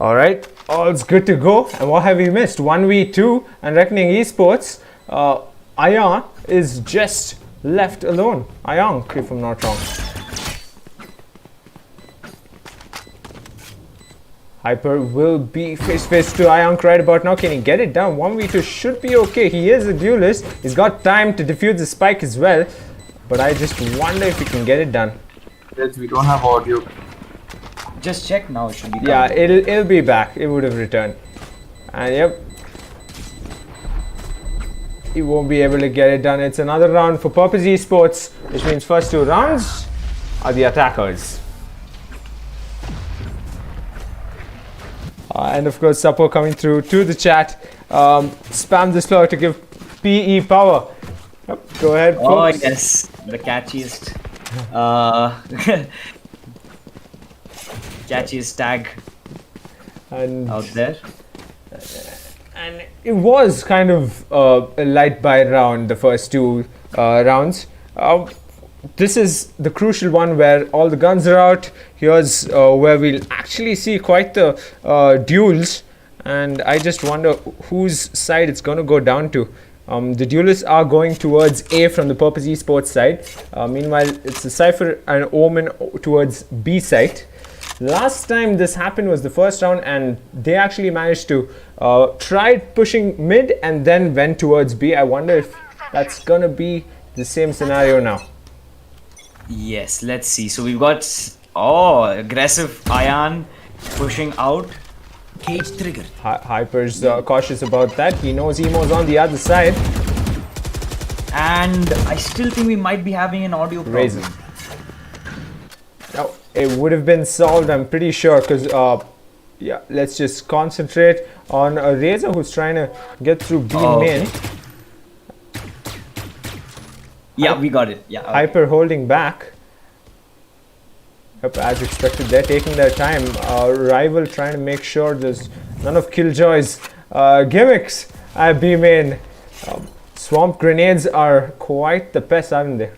Alright, all's good to go. And what have we missed? 1v2 and Reckoning Esports. Ayan is just left alone. Ayan, if I'm not wrong. Hyper will be face to Ayan right about now. Can he get it down? 1v2 should be okay. He is a duelist. He's got time to defuse the spike as well. But I just wonder if he can get it done. Yes, we don't have audio. Just check now, it should be Yeah, done. it'll be back. It would have returned. And yep. He won't be able to get it done. It's another round for Purpose Esports, which means first 2 rounds are the attackers. And of course, support coming through to the chat. Spam this floor to give PE power. Yep, go ahead, folks. Oh yes, the catchiest. Catchiest tag And out there. And it was kind of a light buy round, the first 2 rounds. This is the crucial one where all the guns are out. Here's where we'll actually see quite the duels, and I just wonder whose side it's going to go down to. The duelists are going towards A from the Purpose Esports side. Meanwhile, it's a Cypher and Omen towards B side. Last time this happened was the first round, and they actually managed to try pushing mid and then went towards B. I wonder if that's gonna be the same scenario now. Yes, let's see. So we've got aggressive Ayan pushing out. Cage triggered. Hyper's cautious about that. He knows Emo's on the other side. And I still think we might be having an audio problem. Razor. Now, it would have been solved, I'm pretty sure, because yeah, let's just concentrate on a Razor who's trying to get through B main. Yeah, we got it. Yeah. Okay. Hyper holding back. Yep, as expected, they're taking their time. Rival trying to make sure there's none of Killjoy's gimmicks at B main. Swamp grenades are quite the pest, aren't they?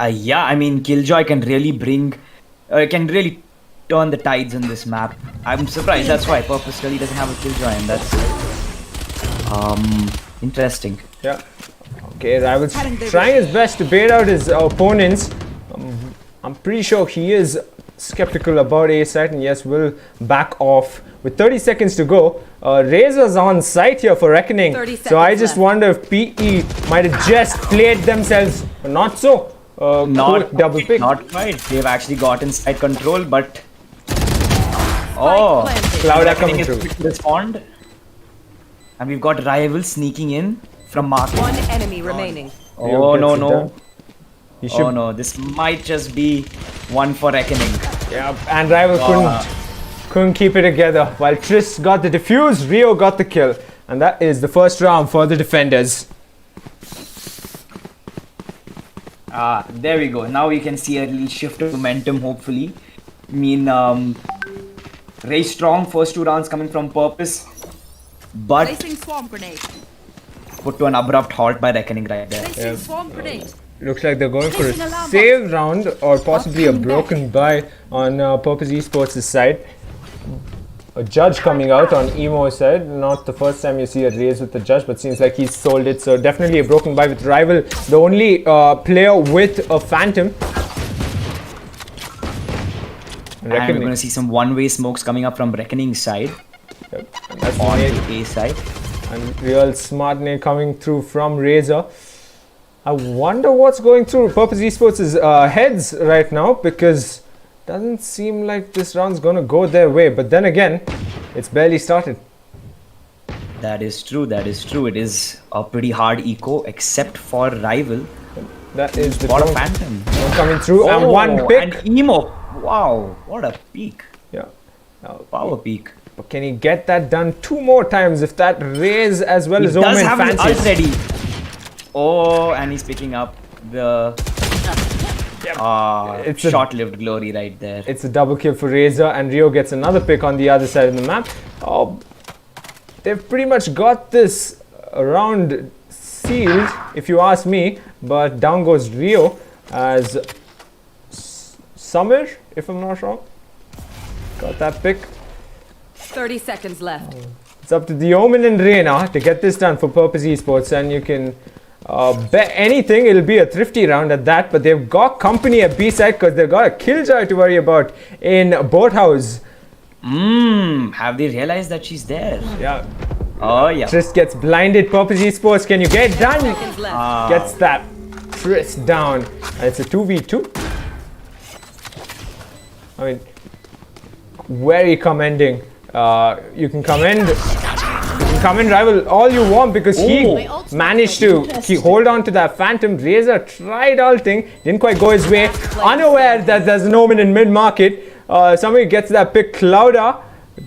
Yeah, I mean, Killjoy can really can really turn the tides on this map. I'm surprised. That's why Purpose really doesn't have a Killjoy, and that's interesting. Yeah. Okay, Rival's trying his best to bait out his opponents. I'm pretty sure he is skeptical about A site, and yes, will back off with 30 seconds to go. Razor's on site here for Reckoning, so I just wonder if PE might have just played themselves. Not so. Not double pick. Not quite. They've actually gotten side control, but Cloud coming is through. quick to respond, and we've got Rival sneaking in from market. 1 enemy remaining. Oh Rio gets it no! done. Oh no! This might just be one for Reckoning. Yeah, and Rival couldn't keep it together. While Triss got the defuse, Rio got the kill, and that is the first round for the defenders. There we go. Now we can see a little shift of momentum, hopefully. I mean, very strong first 2 rounds coming from Purpose, but Placing swarm grenade. put to an abrupt halt by Reckoning right there. Placing swarm grenade. Looks like they're going for a save round or possibly a broken buy on Purpose Esports' side. A judge coming out on Emo's side. Not the first time you see a raise with the judge, but seems like he's sold it. So definitely a broken buy with Rival, the only player with a Phantom. And we're going to see some one-way smokes coming up from Reckoning's side. Yep. And that's On the the A side. and real smart nade coming through from Razor. I wonder what's going through Purpose Esports' heads right now, because doesn't seem like this round's gonna go their way. But then again, it's barely started. That is true. That is true. It is a pretty hard eco, except for Rival. That is the What a drone phantom. coming through, and one pick. And Emo. Wow, what a peak. Yeah. Power peak. But can he get that done 2 more times if that raise as well as Omen fancies? Already. Oh, and he's picking up the It's a- short-lived glory right there. It's a double kill for Razor, and Rio gets another pick on the other side of the map. They've pretty much got this round sealed, if you ask me. But down goes Rio as Summer, if I'm not wrong. Got that pick. 30 seconds left. It's up to the Omen and Reyna to get this done for Purpose Esports, and you can bet anything. It'll be a thrifty round at that, but they've got company at B side because they've got a Killjoy to worry about in Boathouse. Have they realized that she's there? Yeah. Oh, yeah. Trist gets blinded. Purpose Esports, can you get it done? Seconds left. Gets that Trist down. And it's a 2v2. I mean, very commending. You can commend Rival all you want because he managed to hold on to that Phantom. Razor tried ulting, didn't quite go his way. Unaware that there's an Omen in mid-market. Somebody gets that pick. Clouda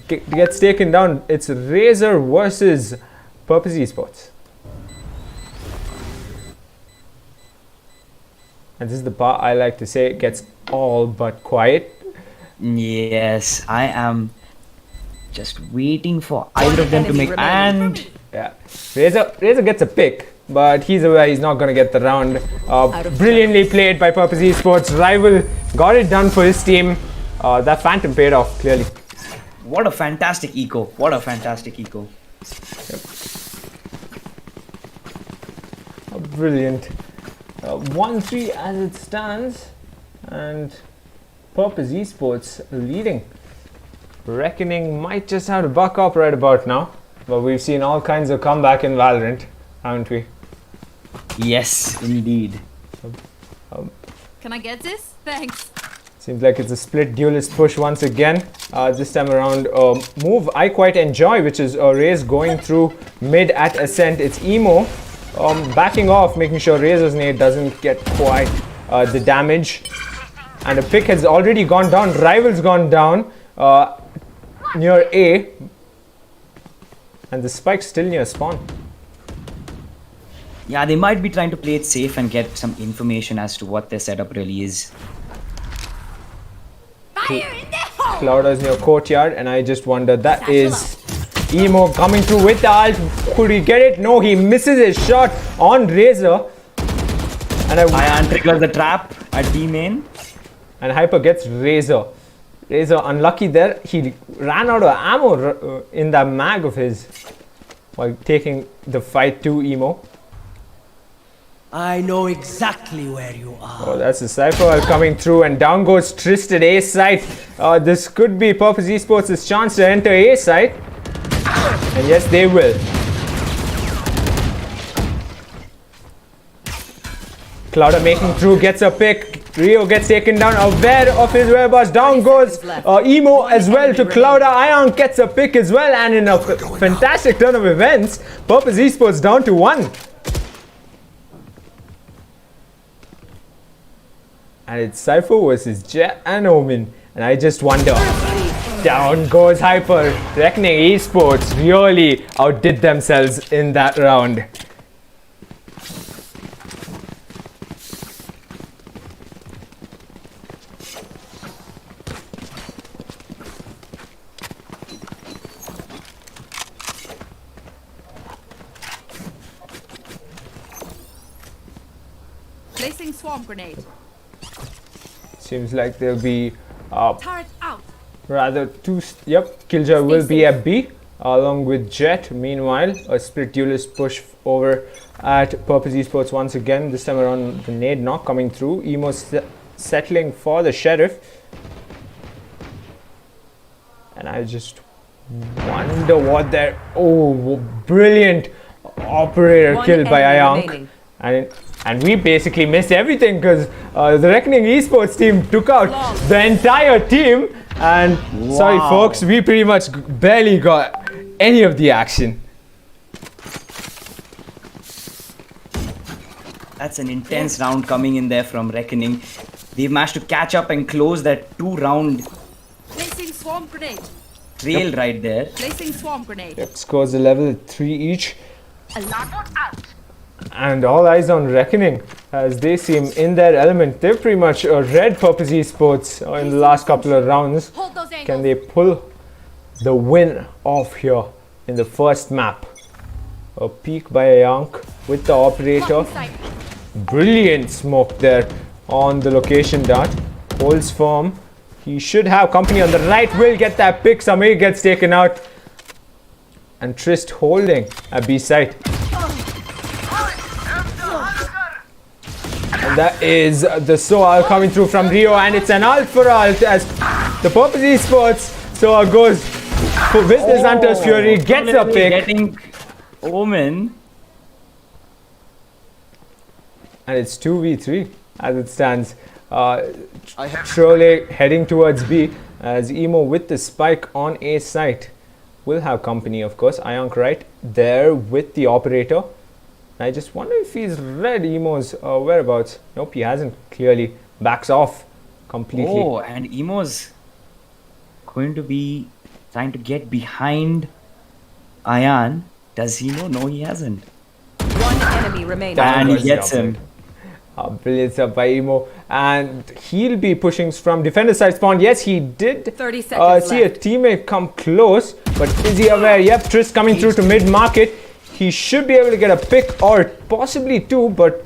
gets taken down. It's Razor versus Purpose Esports. And this is the part I like to say, it gets all but quiet. Yes, I am just waiting for either of them to make. And Yeah, Razor gets a pick, but he's aware he's not going to get the round. Brilliantly played by Purpose Esports. Rival got it done for his team. That Phantom paid off, clearly. what a fantastic eco. What a fantastic eco. Brilliant. 1-3 as it stands, and Purpose Esports leading. Reckoning might just have to buck up right about now, but we've seen all kinds of comeback in Valorant, haven't we? Yes, indeed. Can I get this? Thanks. Seems like it's a split duelist push once again. This time around, move I quite enjoy, which is Raze going through mid at Ascent. It's Emo backing off, making sure Razor's nade doesn't get quite the damage. And a pick has already gone down. Rival's gone down near A. And the spike's still near spawn. Yeah, they might be trying to play it safe and get some information as to what their setup really is. Fire in the hole! Clouda's near courtyard, and I just wonder, that is Emo coming through with the ult. Could he get it? No, he misses his shot on Razor. And Ion triggers the trap at B main. And Hyper gets Razor. Razor unlucky there. He ran out of ammo in that mag of his while taking the fight to Emo. I know exactly where you are. Oh, that's a Cypher coming through, and down goes Trist at A site. This could be Purpose Esports' chance to enter A site. And yes, they will. Clouda making through, gets a pick. Rio gets taken down, aware of his whereabouts. Down goes Emo as well to Clouda. Ion gets a pick as well, and in a fantastic turn of events, Purpose Esports down to 1. And it's Cypher versus Jet and Omen. And I just wonder, down goes Hyper. Reckoning Esports really outdid themselves in that round. Placing swarm grenade. Seems like there'll be Turret out. rather two. Yep, Killjoy will be at B along with Jet. Meanwhile, a split duelist push over at Purpose Esports once again. This time around, the nade not coming through. Emo settling for the Sheriff. And I just wonder what they're. Oh, brilliant operator One killed by enemy Ionk. remaining. And we basically missed everything because the Reckoning Esports team took out the entire team. And sorry, folks, we pretty much barely got any of the action. That's an intense round coming in there from Reckoning. They've managed to catch up and close that 2-round Placing swarm grenade. trail right there. Placing swarm grenade. Yep, scores a level at 3 each. Alarm out. And all eyes on Reckoning as they seem in their element. They've pretty much read Purpose Esports in the last couple of rounds. Hold those angles. Can they pull the win off here in the first map? A peek by Ionk with the operator. Blocking sight. Brilliant smoke there on the location dart. Holds firm. He should have company on the right. Will get that pick. Samir gets taken out. And Trist holding a B site. And that is the Soal coming through from Rio. And it's an alt for alt as the Purpose Esports. Soal goes with his Hunter's Fury. Gets a pick. Getting Omen. And it's 2v3 as it stands. Trolle heading towards B as Emo with the spike on A site will have company, of course. Ionk right there with the operator. I just wonder if he's read Emo's whereabouts. Nope, he hasn't. Clearly backs off completely. Oh, and Emo's going to be trying to get behind Ayan. Does he know? No, he hasn't. One enemy remaining. And he gets him. Brilliant stuff by Emo. And he'll be pushing from defender side spawn. Yes, he did 30 seconds see left. a teammate come close. But is he aware? Yep, Trist coming through to mid-market. He should be able to get a pick or possibly two. But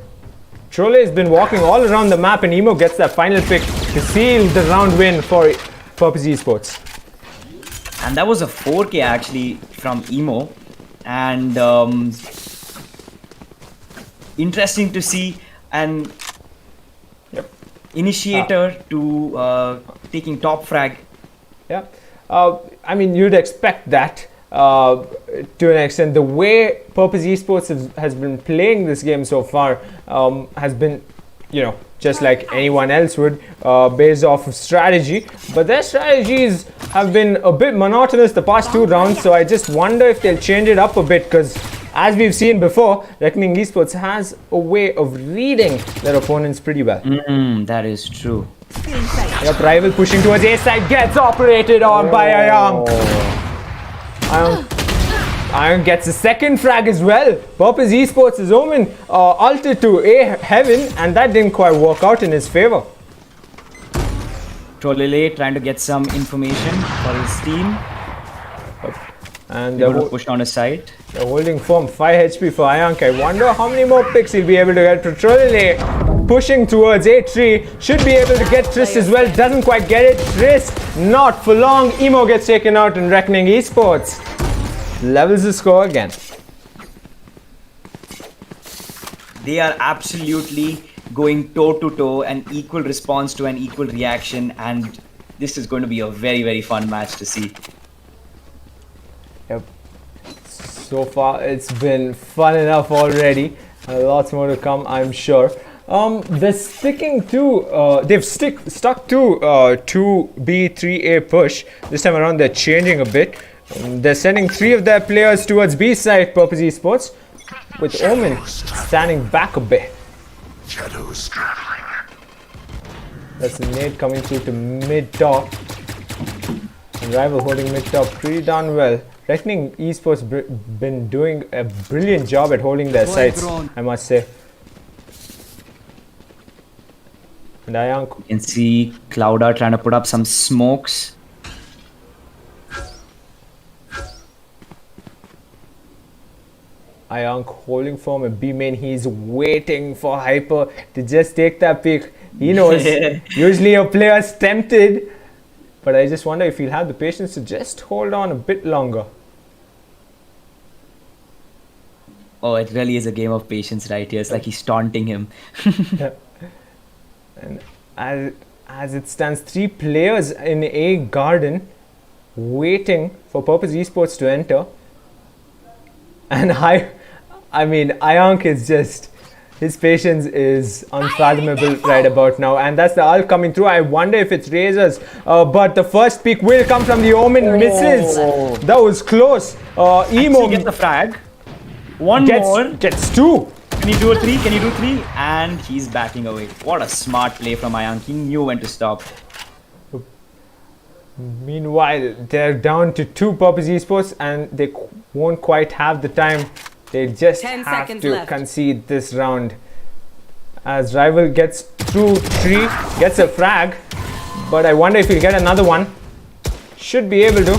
Trolle has been walking all around the map. And Emo gets that final pick to seal the round win for Purpose Esports. And that was a 4K actually from Emo. And interesting to see an initiator to taking top frag. Yeah, I mean, you'd expect that to an extent. The way Purpose Esports has been playing this game so far has been, you know, just like anyone else would, based off of strategy. But their strategies have been a bit monotonous the past 2 rounds, so I just wonder if they'll change it up a bit, because as we've seen before, Reckoning Esports has a way of reading their opponents pretty well. That is true. Yep, rival pushing towards A side, gets operated on by Ayang. Ayang gets a second frag as well. Purpose Esports is Omen ulted to A heaven, and that didn't quite work out in his favor. Trollele trying to get some information for his team. And They're going to push on his side. they're holding firm. 5 HP for Ayank. I wonder how many more picks he'll be able to get. Trollele pushing towards A3. Should be able to get Trist as well. Doesn't quite get it. Trist not for long. Emo gets taken out in Reckoning Esports. Levels the score again. They are absolutely going toe to toe, an equal response to an equal reaction, and this is going to be a very, very fun match to see. Yep. So far, it's been fun enough already. Lots more to come, I'm sure. They're sticking to. They've stuck to 2B 3A push. This time around, they're changing a bit. They're sending 3 of their players towards B side, Purpose Esports, with Omen standing back a bit. Shadows traveling. That's a nade coming through to mid top. And rival holding mid top pretty darn well. Reckoning Esports been doing a brilliant job at holding their sites, I must say. And Ayank, You can see Clouda trying to put up some smokes. Ayank holding firm at B main. He's waiting for Hyper to just take that pick. He knows usually a player's tempted, but I just wonder if he'll have the patience to just hold on a bit longer. Oh, it really is a game of patience right here. It's like he's taunting him. And as it stands, 3 players in A garden waiting for Purpose Esports to enter. And I mean, Ayank is just, his patience is unfathomable right about now. And that's the ult coming through. I wonder if it's Razors. But the first pick will come from the Omen. Misses. That was close. Emo Get the frag. One more. gets 2. Can you do a 3? Can you do 3? And he's backing away. What a smart play from Ayank. He knew when to stop. Meanwhile, they're down to 2 Purpose Esports, and they won't quite have the time. They just 10 have seconds to left. concede this round. As rival gets through 3, gets a frag, but I wonder if he'll get another one. Should be able to,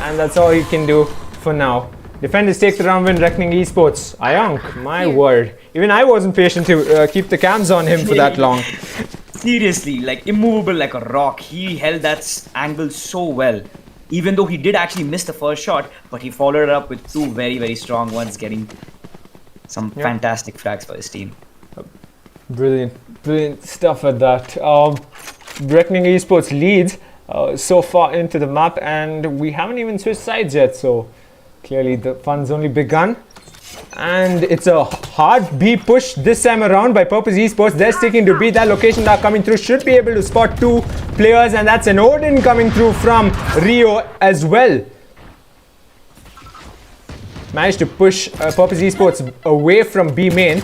and that's all he can do for now. Defenders take the round win, Reckoning Esports. Ayank, my word. Even I wasn't patient to keep the cams on him for that long. Seriously, like immovable like a rock. He held that angle so well. Even though he did actually miss the first shot, but he followed it up with two very, very strong ones, getting some fantastic frags for his team. Brilliant stuff at that. Reckoning Esports leads so far into the map, and we haven't even switched sides yet, so clearly the fun's only begun. And it's a hard B push this time around by Purpose Esports. They're sticking to B. That location now coming through should be able to spot two players, and that's an Odin coming through from Rio as well. Managed to push Purpose Esports away from B main.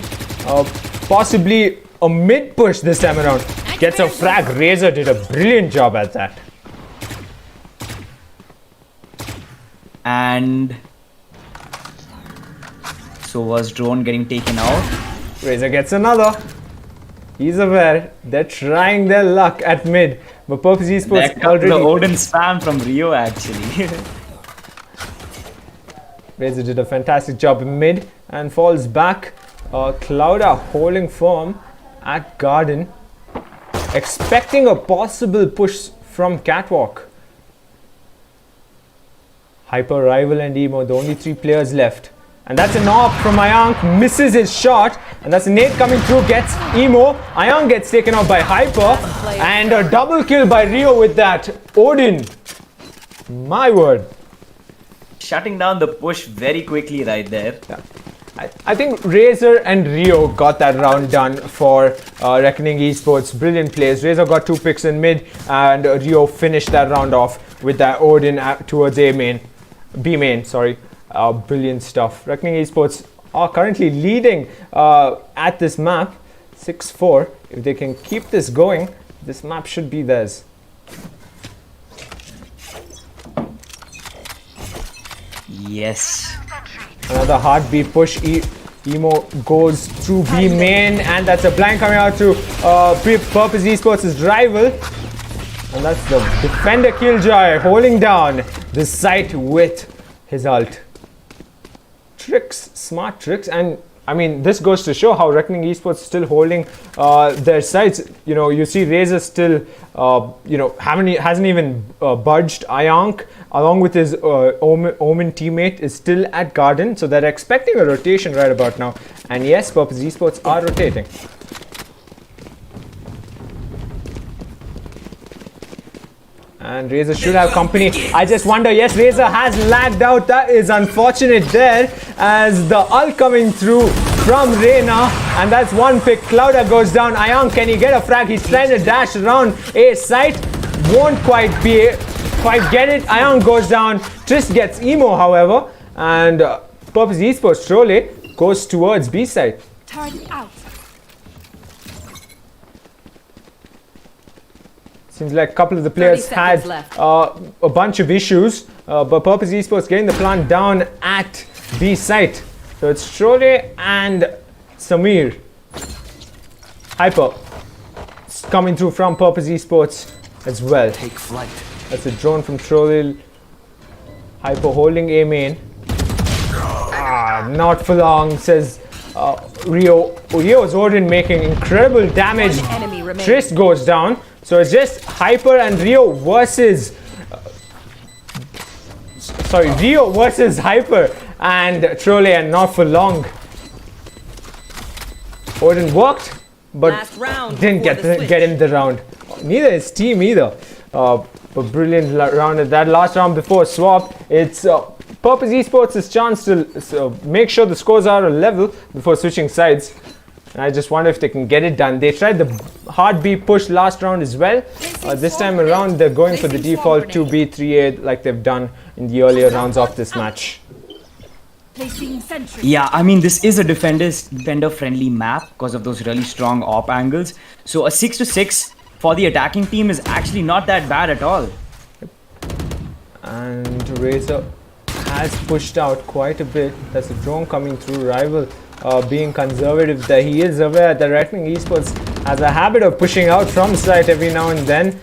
Possibly a mid push this time around. Gets a frag. Razor did a brilliant job at that. And so was drone getting taken out. Razor gets another. He's aware. They're trying their luck at mid. But Purpose Esports already... The Odin spam from Rio actually. Razor did a fantastic job in mid and falls back. Clouda holding firm at Garden. Expecting a possible push from Catwalk. Hyper, Rival and Emo, the only three players left. And that's a knock from Ayank, misses his shot. And that's a nade coming through, gets Emo. Ayank gets taken out by Hyper. And a double kill by Rio with that. Odin. My word. Shutting down the push very quickly right there. Yeah. I think Razor and Rio got that round done for Reckoning Esports. Brilliant plays. Razor got 2 picks in mid, and Rio finished that round off with that Odin towards B main. Sorry. Brilliant stuff. Reckoning Esports are currently leading at this map, 6-4. If they can keep this going, this map should be theirs. Yes. Another hard B push. Emo goes through B main, and that's a blind coming out to Purpose Esports' rival. And that's the defender Killjoy holding down the site with his ult. Tricks, smart tricks, and I mean, this goes to show how Reckoning Esports still holding their sites. You know, you see Razor still, hasn't even budged. Ayank, along with his Omen teammate, is still at Garden. So they're expecting a rotation right about now. And yes, Purpose Esports are rotating. And Razor should have company. I just wonder, yes, Razor has lagged out. That is unfortunate there, as the ult coming through from Reyna. And that's one pick. Clouda goes down. Ayank, can he get a frag? He's trying to dash around A site. Won't quite get it. Ayank goes down. Trist gets Emo, however. And Purpose Esports Trolle goes towards B site. Turret out. Seems like a couple of the players had a bunch of issues, but Purpose Esports getting the plant down at B site. So it's Trolle and Samir. Hyper coming through from Purpose Esports as well. Take flight. That's a drone from Trolle. Hyper holding A main. Not for long, says Rio. Rio's Odin making incredible damage. Trist goes down. So it's just Hyper and Rio versus Rio versus Hyper and Trolle, and not for long. Odin worked, but didn't get in the round. Neither his team either. But brilliant round. That last round before swap, it's Purpose Esports' chance to make sure the scores are a level before switching sides. And I just wonder if they can get it done. They tried the hard B push last round as well. This time around, they're going for the default 2B, 3A like they've done in the earlier rounds of this match. Yeah, I mean, this is a defender-friendly map because of those really strong op angles. So a 6-6 for the attacking team is actually not that bad at all. And Razor has pushed out quite a bit. There's a drone coming through. Rival being conservative there. He is aware that Reckoning Esports has a habit of pushing out from site every now and then.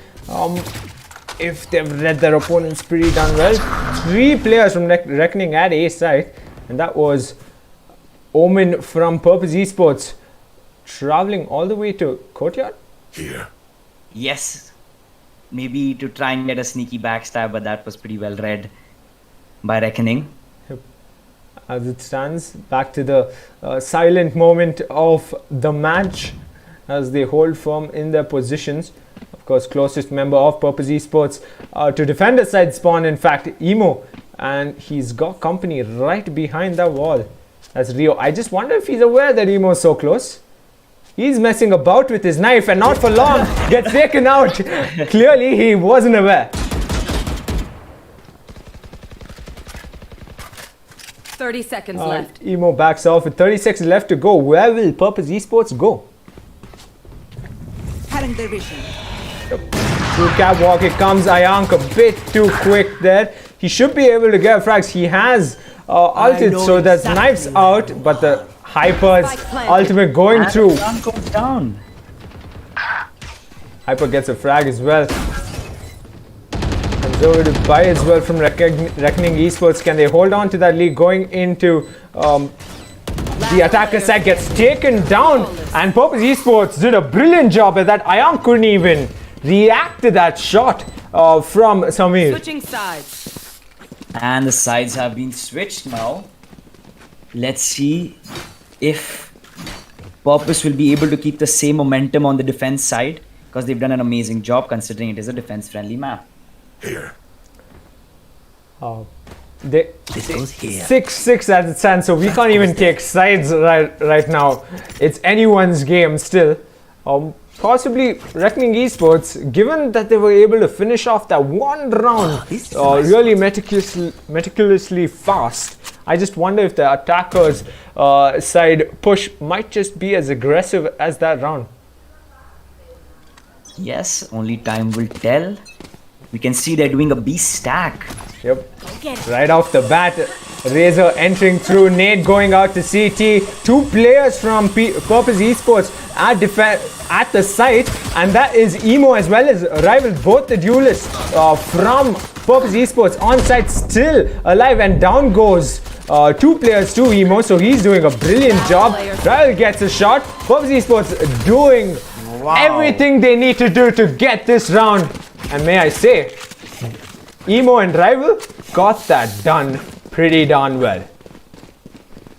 If they've read their opponents pretty darn well. 3 players from Reckoning at A site, and that was Omen from Purpose Esports traveling all the way to Courtyard. Here. Yes, maybe to try and get a sneaky backstab, but that was pretty well read by Reckoning. As it stands, back to the silent moment of the match as they hold firm in their positions. Of course, closest member of Purpose Esports to defender side spawn, in fact, Emo. And he's got company right behind the wall. That's Rio. I just wonder if he's aware that Emo is so close. He's messing about with his knife and not for long gets taken out. Clearly, he wasn't aware. 30 seconds left. Emo backs off with 30 seconds left to go. Where will Purpose Esports go? Cutting their vision. Through catwalk it comes. Ayank a bit too quick there. He should be able to get frags. He has ulted, so there's knives out, but the Hyper's ultimate going through. Gun goes down. Hyper gets a frag as well. Conservative buy as well from Reckoning Esports. Can they hold on to that lead going into the attacker side? Gets taken down, and Purpose Esports did a brilliant job at that. Ayank couldn't even react to that shot from Samir. Switching sides. And the sides have been switched now. Let's see if Purpose will be able to keep the same momentum on the defense side, because they've done an amazing job considering it is a defense-friendly map. Here. They This goes here. 6-6 as it stands, so we can't even take sides right now. It's anyone's game still. Possibly Reckoning Esports, given that they were able to finish off that one round really meticulously fast. I just wonder if the attackers' side push might just be as aggressive as that round. Yes, only time will tell. We can see they're doing a B stack. Yep. Right off the bat, Razor entering through, Nate going out to CT. Two players from Purpose Esports at the site, and that is Emo as well as Rival, both the duelists from Purpose Esports on site, still alive, and down goes two players to Emo, so he's doing a brilliant job. Rival gets a shot. Purpose Esports doing everything they need to do to get this round, and may I say, Emo and Rival got that done pretty darn well.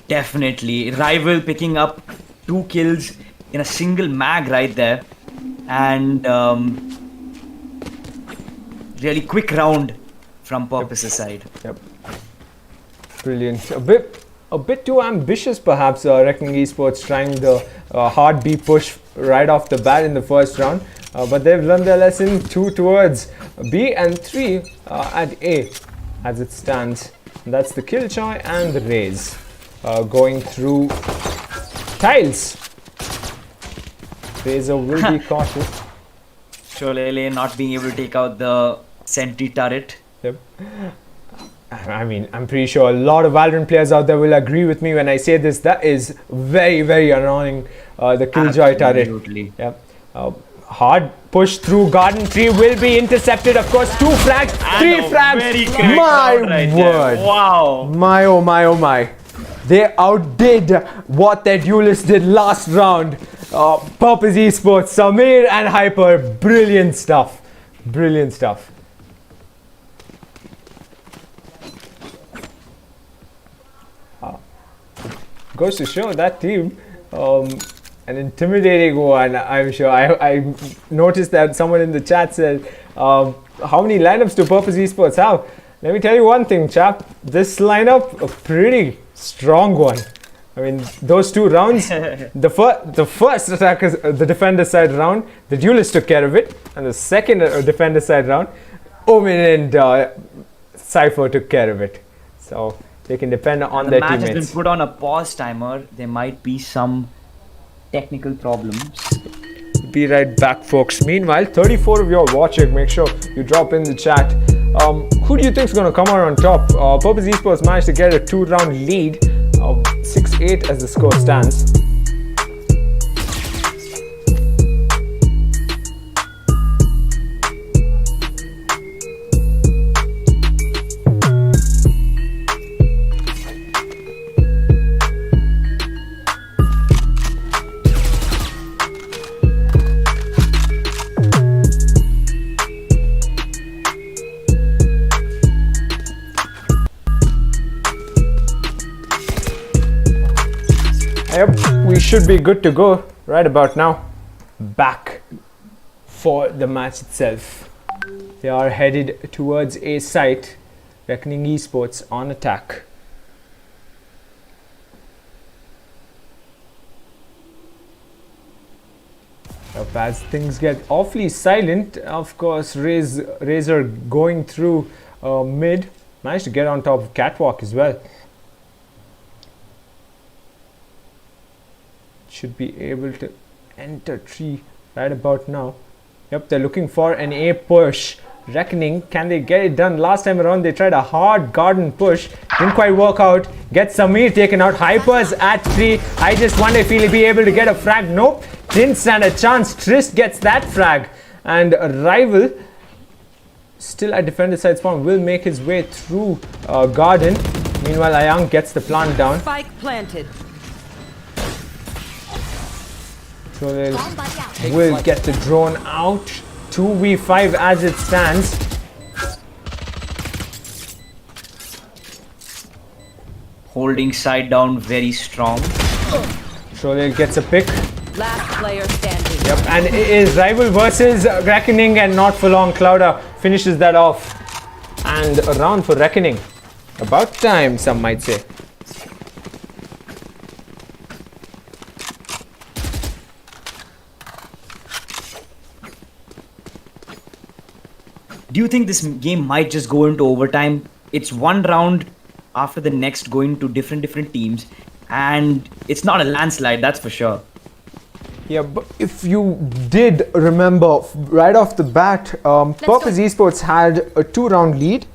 Definitely. Rival picking up 2 kills in a single mag right there. And really quick round from Purpose's side. Yep. Brilliant. A bit too ambitious perhaps, Reckoning Esports trying the hard B push right off the bat in the first round. But they've learned their lesson, 2 towards B and 3 at A as it stands. And that's the Killjoy and the Raze going through tiles. Razor will be cautious. Cholele not being able to take out the sentry turret. Yep. I mean, I'm pretty sure a lot of Valorant players out there will agree with me when I say this. That is very, very annoying. The Killjoy turret. Absolutely. Yep. Hard push through Garden Tree will be intercepted. Of course, 2 frags, 3 frags. My word. Wow. My oh my oh my. They outdid what their duelists did last round. Purpose Esports, Samir and Hyper. Brilliant stuff. Brilliant stuff. Goes to show that team. An intimidating one, I'm sure. I noticed that someone in the chat said, how many lineups do Purpose Esports have? Let me tell you one thing, chap. This lineup, a pretty strong one. I mean, those 2 rounds, the first attackers, the defender side round, the duelist took care of it. And the second defender side round, Omen and Cypher took care of it. So they can depend on their teammates. The match has been put on a pause timer. There might be some technical problems. Be right back, folks. Meanwhile, 34 of you are watching. Make sure you drop in the chat. Who do you think is going to come out on top? Purpose Esports managed to get a 2-round lead of 6-8 as the score stands. should be good to go right about now. Back for the match itself. They are headed towards a site. Reckoning Esports on attack. As things get awfully silent, of course, Razor going through mid, managed to get on top of Catwalk as well. Should be able to enter tree right about now. Yep, they're looking for an A push. Reckoning, can they get it done? Last time around they tried a hard garden push, didn't quite work out. Get Samir taken out. Hypers at 3. I just wonder if he'll be able to get a frag. Nope, didn't stand a chance. Trist gets that frag, and Rival still at defender side spawn will make his way through garden. Meanwhile, Ayang gets the plant down. Spike planted. So they will get the drone out. 2v5 as it stands. Holding side down very strong. Sholil gets a pick. Last player standing. Yep, and it is Rival versus Reckoning, and not for long. Clouda finishes that off. And a round for Reckoning. About time, some might say. Do you think this game might just go into overtime? It's one round after the next, going to different teams, and it's not a landslide, that's for sure. Yeah, but if you did remember right off the bat, Purpose Esports had a 2-round lead,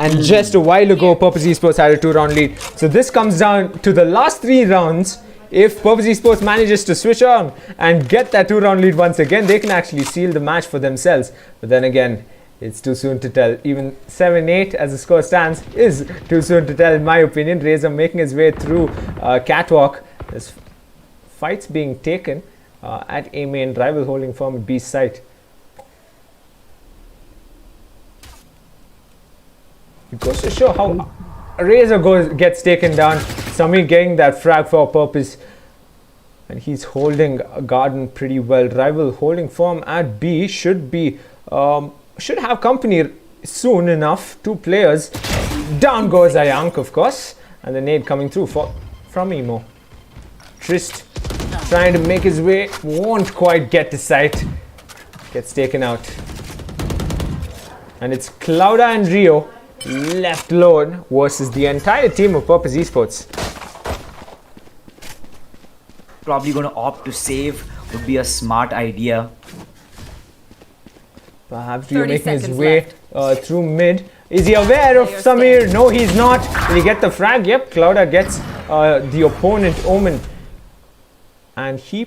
and just a while ago Purpose Esports had a 2-round lead. So this comes down to the last 3 rounds. If Purpose Esports manages to switch on and get that 2-round lead once again, they can actually seal the match for themselves. But then again, it's too soon to tell. Even 7-8 as the score stands is too soon to tell, in my opinion. Razor making his way through Catwalk. There's fights being taken at A main. Rival holding firm at B site. It goes to show how Razor gets taken down. Samir getting that frag for Purpose, and he's holding garden pretty well. Rival holding firm at B. Should have company soon enough. 2 players. Down goes Ayank, of course, and the nade coming through from Emo. Trist trying to make his way, won't quite get to site. Gets taken out. And it's Clouda and Rio left alone versus the entire team of Purpose Esports. Probably going to opt to save would be a smart idea. Perhaps Rio making his way through mid. Is he aware of Samir? No, he's not. Will he get the frag? Yep, Clouda gets the opponent Omen. And he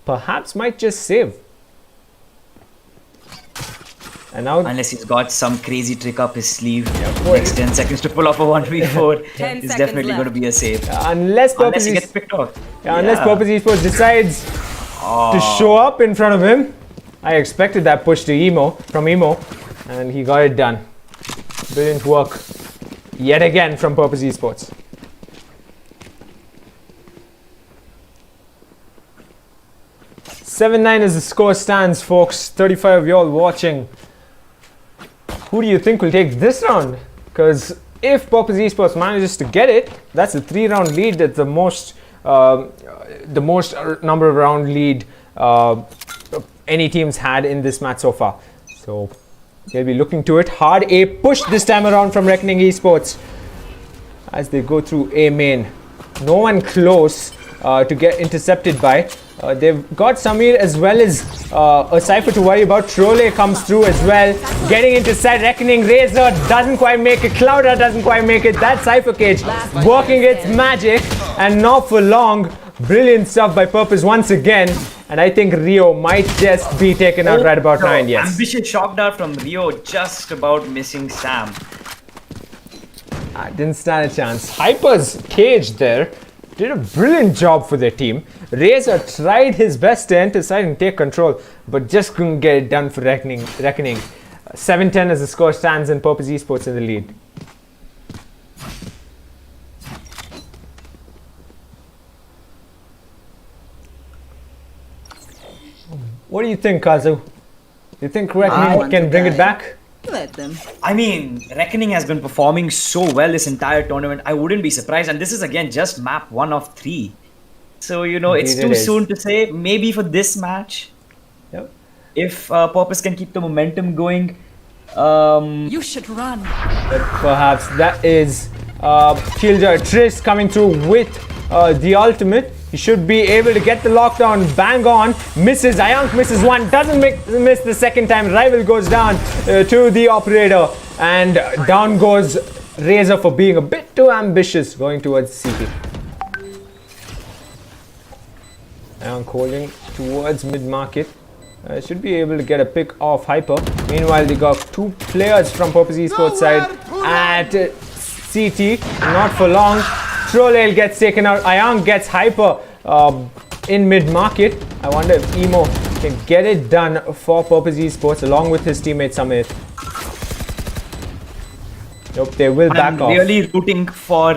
perhaps might just save. And now, unless he's got some crazy trick up his sleeve, next 10 seconds to pull off a 1v4, it's definitely going to be a save. Unless he gets picked off. Unless Purpose Esports decides to show up in front of him. I expected that push to from Emo, and he got it done. Brilliant work yet again from Purpose Esports. (7-9) as the score stands, folks. 35 of y'all watching. Who do you think will take this round? Because if Purpose Esports manages to get it, that's a 3-round lead. That's the most number of round lead any team's had in this match so far. So they'll be looking to it hard. A push this time around from Reckoning Esports as they go through A main. No one close to get intercepted by. They've got Samir as well as a Cypher to worry about. Trolle comes through as well, getting into side. Reckoning. Razor doesn't quite make it. Clouda doesn't quite make it. That Cypher cage working its magic, and not for long. Brilliant stuff by Purpose once again, and I think Rio might just be taken out right about 9. Yes. Ambitious shock dart from Rio, just about missing Sam. Didn't stand a chance. Hyper's cage there did a brilliant job for their team. Razor tried his best to enter side and take control, but just couldn't get it done for Reckoning. 7-10 as the score stands, and Purpose Esports in the lead. What do you think, Kazu? You think I Reckoning want can to bring it die. back? Let them. I mean, Reckoning has been performing so well this entire tournament. I wouldn't be surprised. And this is again just map 1 of 3. So, you know, it's Indeed it too is. soon to say. Maybe for this match, Yep. if Purpose can keep the momentum going. You should run. But perhaps that is Killjoy Triss coming through with the ultimate. He should be able to get the lockdown bang on. Misses. Ayank misses one. Doesn't miss the second time. Rival goes down to the operator. And down goes Razor for being a bit too ambitious going towards CP. Ayank holding towards mid-market. Should be able to get a pick off Hyper. Meanwhile, they got 2 players from Purpose Esports side at CT. Not for long. Trollale gets taken out. Ayank gets Hyper in mid-market. I wonder if Emo can get it done for Purpose Esports along with his teammate Samir. Nope, they will back I'm off. really rooting for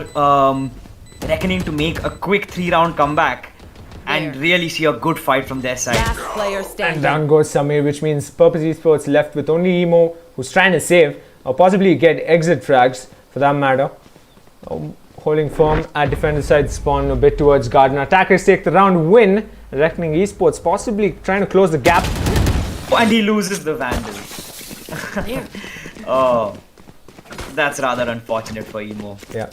Reckoning to make a quick 3-round comeback and really see a good fight from their side. Last player And standing. down goes Samir, which means Purpose Esports left with only Emo, who's trying to save, or possibly get exit frags for that matter. Holding firm at defender side spawn a bit towards Garden. Attackers take the round win. Reckoning Esports possibly trying to close the gap. And he loses the Vandal. Oh, that's rather unfortunate for Emo. Yeah.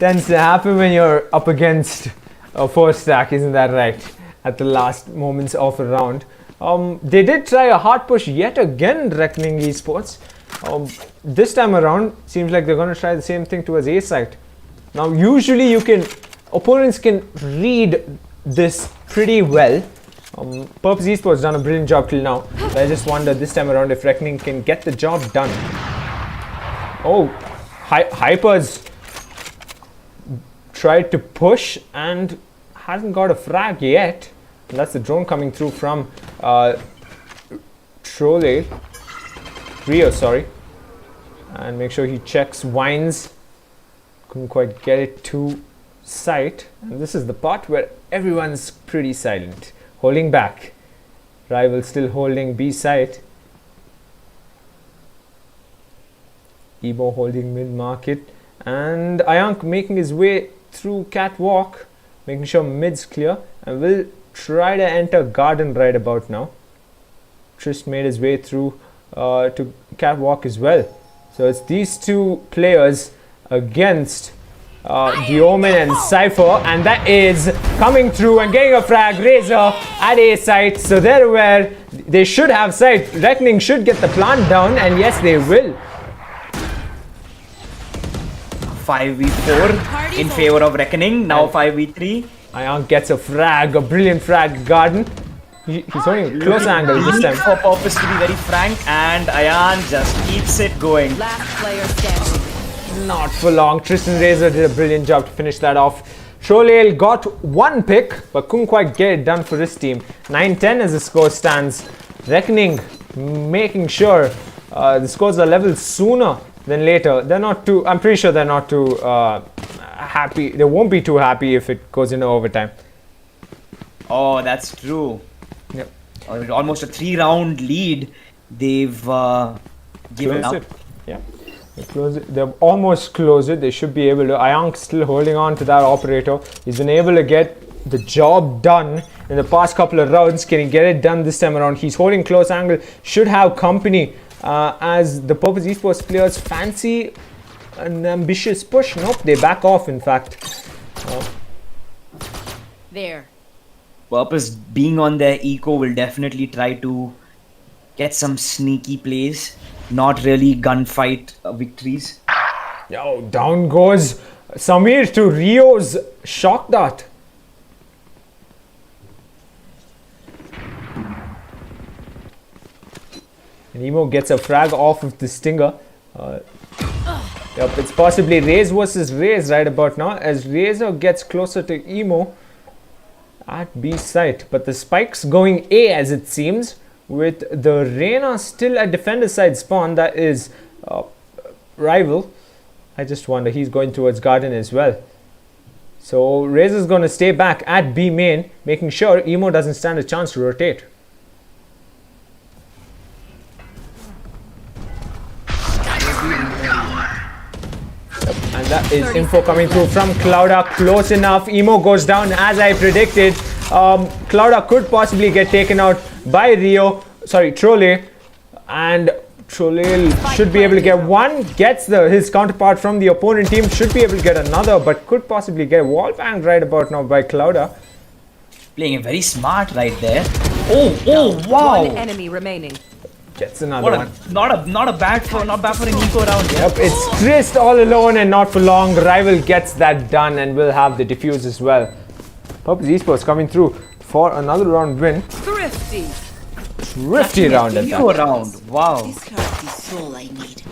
Tends to happen when you're up against a 4-stack, isn't that right? At the last moments of a round. They did try a hard push yet again, Reckoning Esports. This time around, seems like they're going to try the same thing towards A site. Now, usually opponents can read this pretty well. Purpose Esports done a brilliant job till now. But I just wonder this time around if Reckoning can get the job done. Oh, Hyper's tried to push and hasn't got a frag yet. And that's the drone coming through from Rio, sorry. And make sure he checks Wines. Couldn't quite get it to sight. And this is the part where everyone's pretty silent. Holding back. Rival still holding B site. Ebo holding mid-market. And Ayank making his way through Catwalk. Making sure mid's clear. And will try to enter Garden right about now. Trist made his way through to Catwalk as well. So it's these 2 players against the Omen and Cypher, and that is coming through and getting a frag. Razor at A site, so they're aware they should have sight. Reckoning should get the plant down, and yes, they will. 5v4 in favor of Reckoning. Now 5v3. Ayank gets a frag, a brilliant frag. Garden. He's holding a close angle this time. For Purpose to be very frank, and Ayan just keeps it going. Last player standing. Not for long. Tristan Razor did a brilliant job to finish that off. Trollale got 1 pick, but couldn't quite get it done for his team. 9-10 as the score stands. Reckoning making sure the scores are level sooner than later. They're not too. I'm pretty sure they're not too happy. They won't be too happy if it goes into overtime. Oh, that's true. Yep. Almost a 3-round lead. They've given Closed up. it. Yeah. They've almost closed it. They should be able to. Ayank still holding on to that operator. He's been able to get the job done in the past couple of rounds. Can he get it done this time around? He's holding close angle. Should have company as the Purpose Esports players fancy an ambitious push. Nope, they back off in fact. There. Purpose being on their eco will definitely try to get some sneaky plays. Not really gunfight victories. Yo, down goes Samir to Rio's shock dart. And Emo gets a frag off of the Stinger. Yep, it's possibly Raze versus Raze right about now as Razor gets closer to Emo at B site. But the spike's going A as it seems, with the Reyna still at defender side spawn. That is rival. I just wonder, he's going towards Garden as well. So Razor's going to stay back at B main, making sure Emo doesn't stand a chance to rotate. And that is info coming through from Clouda. Close enough. Emo goes down as I predicted. Clouda could possibly get taken out by Trolle. And Trolle should be able to get one. Gets his counterpart from the opponent team. Should be able to get another, but could possibly get wall banged right about now by Clouda. Playing it very smart right there. Oh, wow. One enemy remaining. Gets another one. Not bad for an eco round. Yep, it's Trist all alone and not for long. Rival gets that done and will have the defuse as well. Purpose Esports coming through for another round win. Thrifty. Thrifty round at Eco that. round. Wow. This heart is all I need.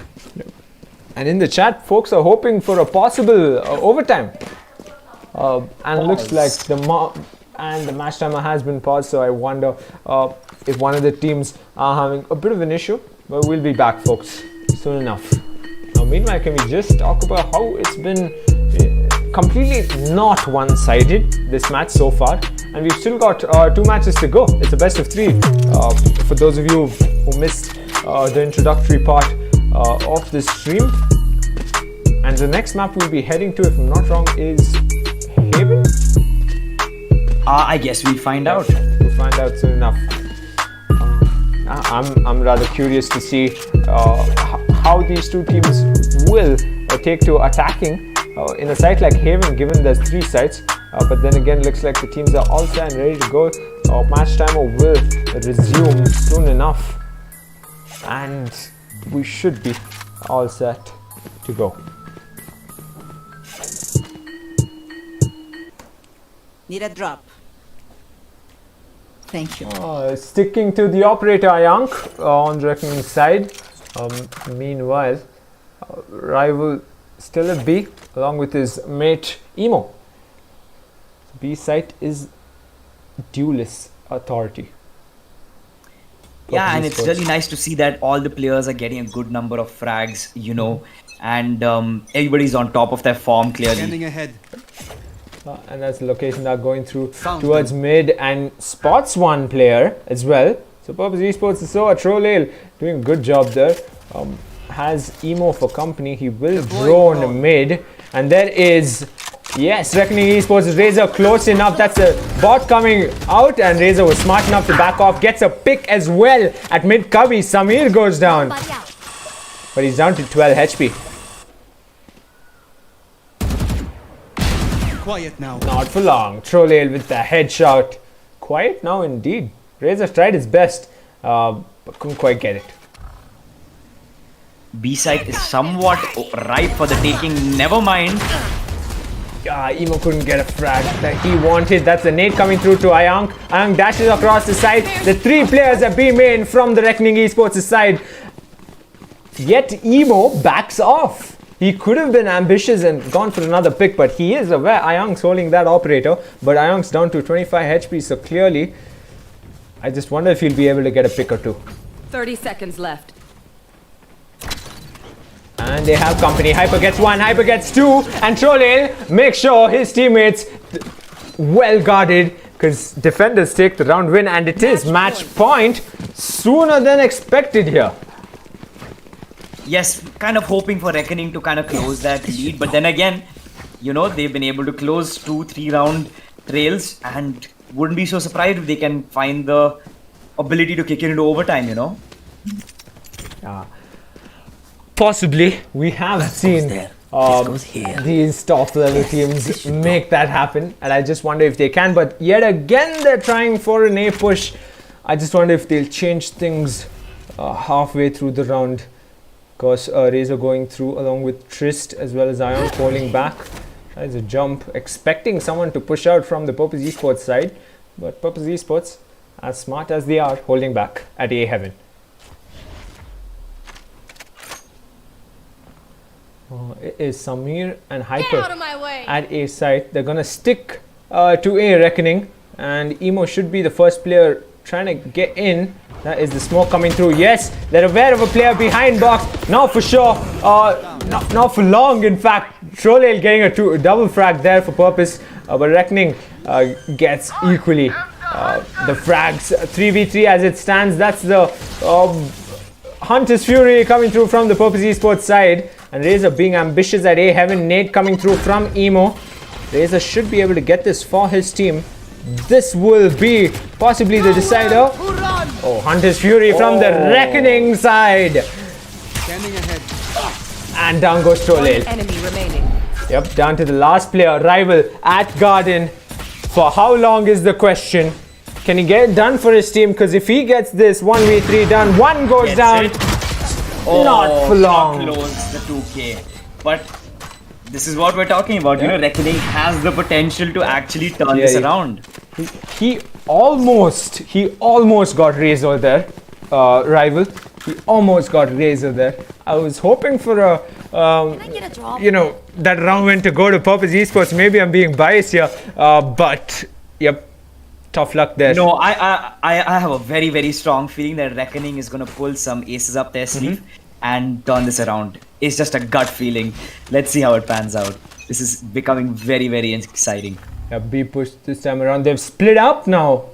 And in the chat, folks are hoping for a possible overtime. And looks like the match timer has been paused, so I wonder if one of the teams are having a bit of an issue. But we'll be back, folks, soon enough. Now, meanwhile, can we just talk about how it's been completely not one-sided, this match so far. And we've still got 2 matches to go. It's a best of 3. For those of you who missed the introductory part of the stream. And the next map we'll be heading to, if I'm not wrong, is Haven? I guess we'll find out. We'll find out soon enough. I'm rather curious to see how these two teams will take to attacking in a site like Haven, given there's 3 sites. But then again, looks like the teams are all set and ready to go. Match timer will resume soon enough, and we should be all set to go. Need a drop. Thank you. Sticking to the operator Ayank on the reckoning side. Meanwhile, rival still at B along with his mate Emo. B site is Duelist Authority. Yeah, and it's really nice to see that all the players are getting a good number of frags, and everybody's on top of their form clearly. Standing ahead. And that's the location they're going through towards mid, and spots one player as well. So Purpose Esports is so Troll doing a good job there. Has Emo for company. He will drone mid, and there is Reckoning Esports. Razor close enough. That's a bot coming out, and Razor was smart enough to back off. Gets a pick as well at mid cubby. Samir goes down, but he's down to 12 HP. Quiet now. Not for long. Troll with the headshot. Quiet now indeed. Razor tried his best, but couldn't quite get it. B side is somewhat ripe for the taking. Never mind. Emo couldn't get a frag that he wanted. That's a nade coming through to Ayank. Ayank dashes across the side. The 3 players are B main from the Reckoning Esports side. Yet Emo backs off. He could have been ambitious and gone for another pick, but he is aware Ayank's holding that operator. But Ayank's down to 25 HP, so clearly, I just wonder if he'll be able to get a pick or 2. 30 seconds left. And they have company. Hyper gets 1, Hyper gets 2, and Troll makes sure his teammates well guarded, because defenders take the round win, and it is match point sooner than expected here. Yes, kind of hoping for Reckoning to kind of close that lead, but then again, they've been able to close 2-3 round trails, and wouldn't be so surprised if they can find the ability to kick it into overtime, Possibly. We have seen these top level teams make that happen, and I just wonder if they can. But yet again, they're trying for an A push. I just wonder if they'll change things halfway through the round. Because Razor going through along with Trist as well as Ion falling back. Tries a jump, expecting someone to push out from the Purpose Esports side. But Purpose Esports, as smart as they are, holding back at A Heaven. It is Samir and Hyper at A site. They're going to stick to A Reckoning. And Emo should be the first player trying to get in. That is the smoke coming through. Yes, they're aware of a player behind box. Now for sure. Not for long, in fact. Trolale getting a double frag there for purpose. But Reckoning gets equally the frags. 3v3 as it stands. That's the Hunter's Fury coming through from the Purpose Esports side. And Razor being ambitious at A Heaven. Nade coming through from Emo. Razor should be able to get this for his team. This will be possibly the decider. Oh, Hunter's Fury from the Reckoning side. Standing ahead. And down goes Trolale. Enemy remaining. Yep, down to the last player, Rival at Garden. For how long is the question? Can he get it done for his team? Because if he gets this 1v3 done, one goes down. Not for long. Close the 2K. But this is what we're talking about. You know, Reckoning has the potential to actually turn this around. He almost got Razor there, Rival. He almost got Razor there. I was hoping for a, Can I get a drop? you know, that round win to go to Purpose Esports. Maybe I'm being biased here, but yep, tough luck there. No, I have a very, very strong feeling that Reckoning is going to pull some aces up their sleeve and turn this around. It's just a gut feeling. Let's see how it pans out. This is becoming very, very exciting. Yeah, B push this time around. They've split up now,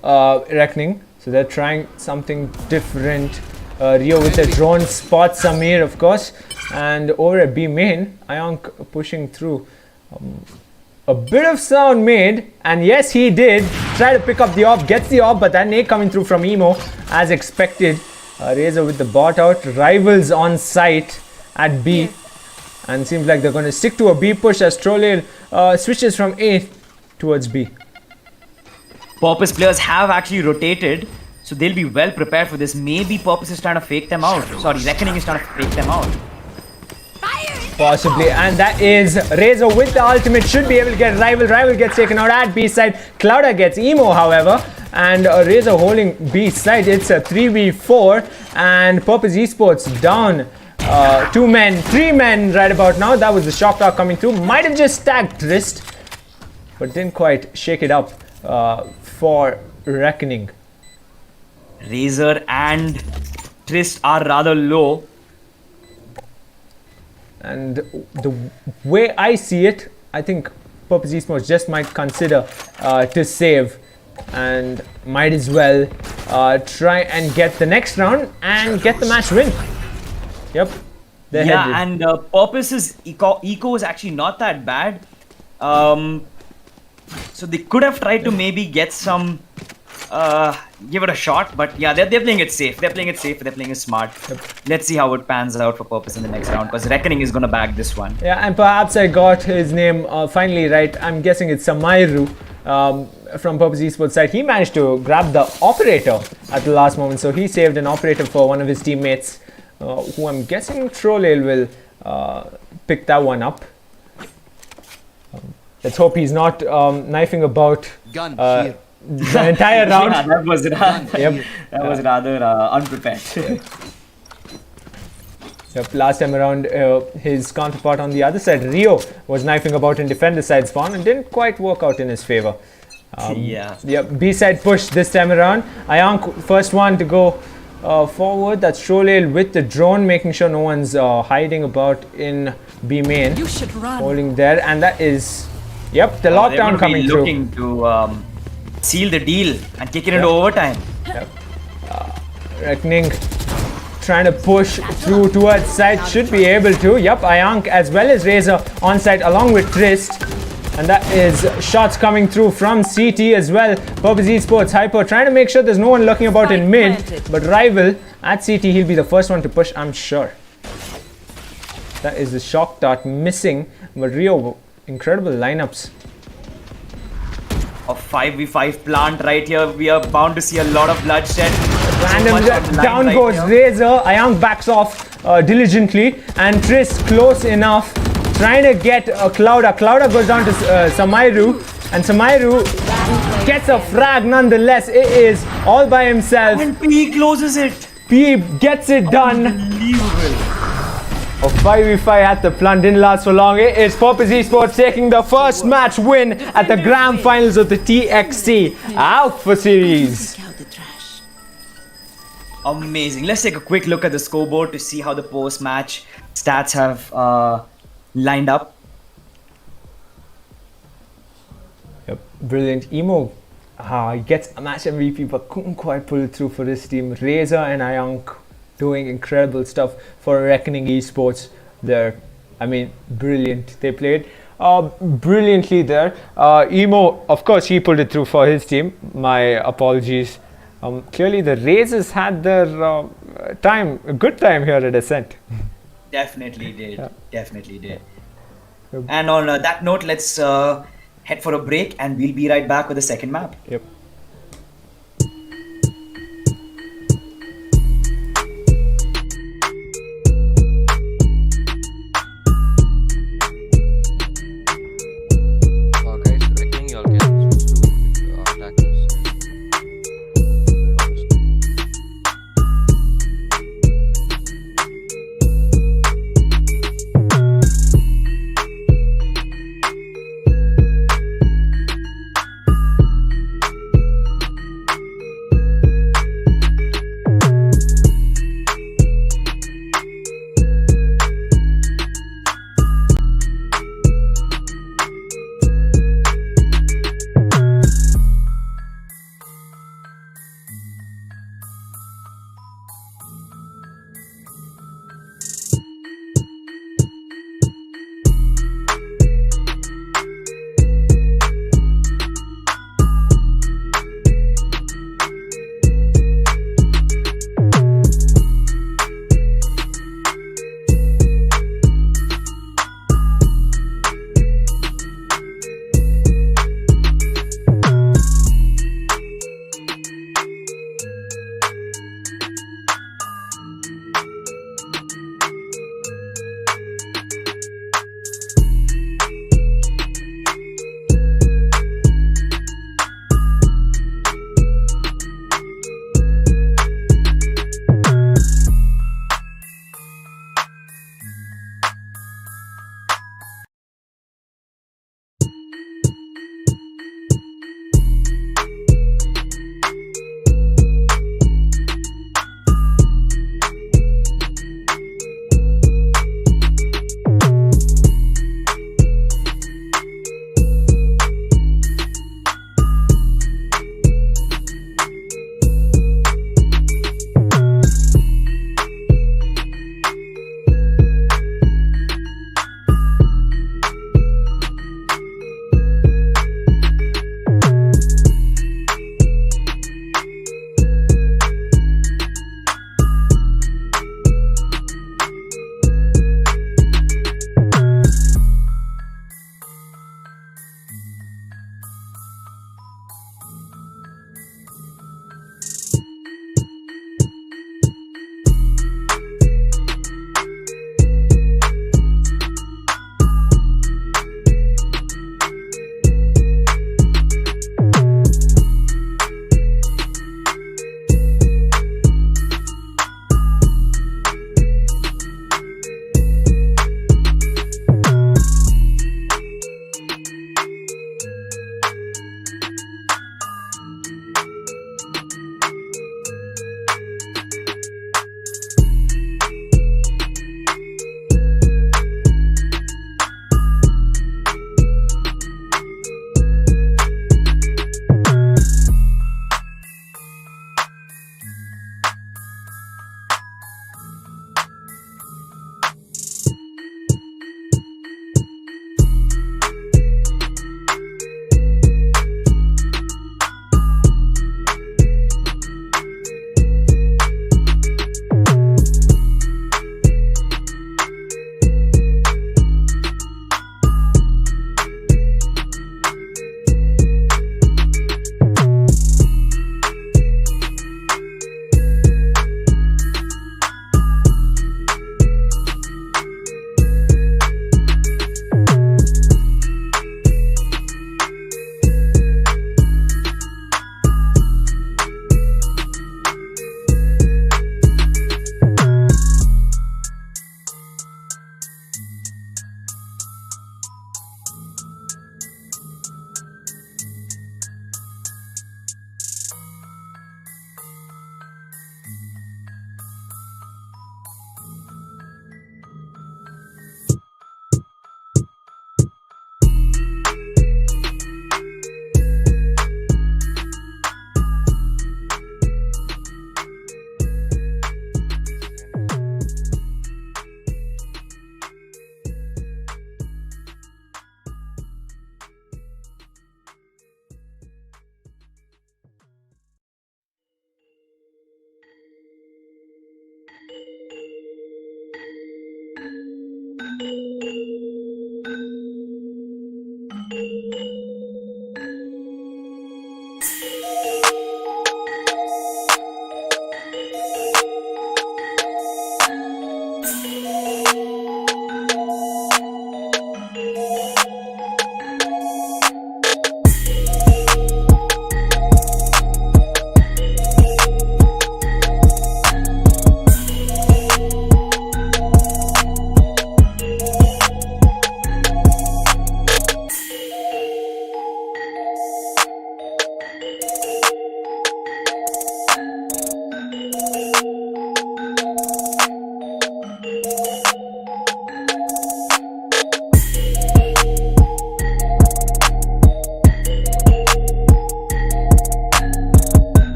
Reckoning. So they're trying something different. Rio with the drone spots Samir, of course. And over at B main, Ionk pushing through. A bit of sound made. And yes, he did. Try to pick up the op. Gets the op, but that nade coming through from Emo as expected. Razor with the bot out. Rivals on site at B. And seems like they're going to stick to a B push as Trolale switches from A towards B. Purpose players have actually rotated, so they'll be well prepared for this. Maybe Purpose is trying to fake them out. Sorry, Reckoning is trying to fake them out. Possibly, and that is Razor with the ultimate. Should be able to get Rival. Rival gets taken out at B side. Clouda gets Emo, however, and Razor holding B side. It's a 3v4, and Purpose Esports down 2 men, 3 men right about now. That was the shock dart coming through. Might have just stacked Trist, but didn't quite shake it up for Reckoning. Razor and Trist are rather low. And the way I see it, I think Purpose Esports just might consider to save and might as well try and get the next round and get the match win. Yep. They're headed. And Purpose's eco is actually not that bad. So they could have tried to maybe get some, give it a shot, but yeah, they're playing it safe. They're playing it safe. They're playing it smart. Let's see how it pans out for Purpose in the next round, because Reckoning is gonna bag this one. Yeah, and perhaps I got his name finally right. I'm guessing it's Samairu from Purpose Esports side. He managed to grab the operator at the last moment, so he saved an operator for one of his teammates, who I'm guessing Trolale will pick that one up. Let's hope he's not knifing about the entire round. Yeah, that was Yep. that was rather unprepared. Yep. Last time around, his counterpart on the other side, Rio, was knifing about in defender side spawn and didn't quite work out in his favor. Yep. B side push this time around. Ionk, first one to go forward. That's Trolale with the drone, making sure no one's hiding about in B main. You should run. Holding there, and that is, yep, the lockdown coming through. Looking to seal the deal and kick it into overtime. Yep. Reckoning trying to push through towards side, should be able to. Yep, Ionk as well as Razor on side along with Trist. And that is shots coming through from CT as well. Purpose Esports Hyper trying to make sure there's no one lurking about in mid. But Rival at CT, he'll be the first one to push, I'm sure. That is the shock dart missing. But Rio, incredible lineups. A 5v5 plant right here. We are bound to see a lot of bloodshed. Random down goes Razor. Ionk backs off diligently. And Trist close enough. Trying to get Clouda. Clouda goes down to Samairu. And Samairu gets a frag nonetheless. It is all by himself. And P closes it. P gets it done. Unbelievable. A 5v5 at the plant didn't last for long. It is Purpose Esports taking the first match win at the grand finals of the TXC Alpha Series. Take out the trash. Amazing. Let's take a quick look at the scoreboard to see how the post-match stats have lined up. Yep, brilliant. Emo gets a match MVP but couldn't quite pull it through for his team. Razor and Ayank doing incredible stuff for Reckoning Esports there. I mean, brilliant. They played brilliantly there. Emo, of course, he pulled it through for his team. My apologies. Clearly, the Razors had their a good time here at Ascent. Definitely did. Yeah. Definitely did. Yep. And on that note, let's head for a break and we'll be right back with the second map. Yep. Guys, I think you'll get to attack this.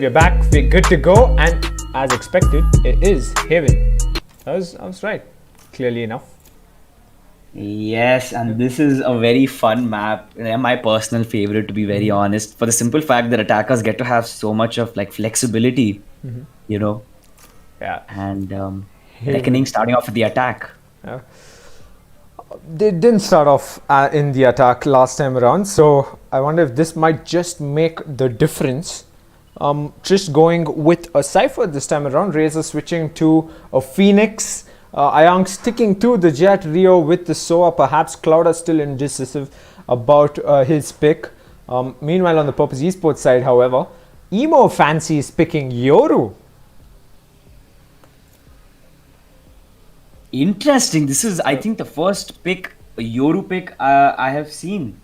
we're back, we're good to go, and as expected, it is Haven. I was right, clearly enough. Yes, and this is a very fun map. My personal favorite, to be very honest, for the simple fact that attackers get to have so much of like flexibility, you know. Yeah. And Reckoning starting off with the attack. They didn't start off in the attack last time around, so I wonder if this might just make the difference. Just going with a Cypher this time around, Razor switching to a Phoenix, Ayang sticking to the Jet, Rio with the Soa, perhaps Clouda still indecisive about his pick. Meanwhile on the Purpose Esports side, however, Emo fancies picking Yoru. Interesting. This is, I think, the first pick, a Yoru pick I have seen.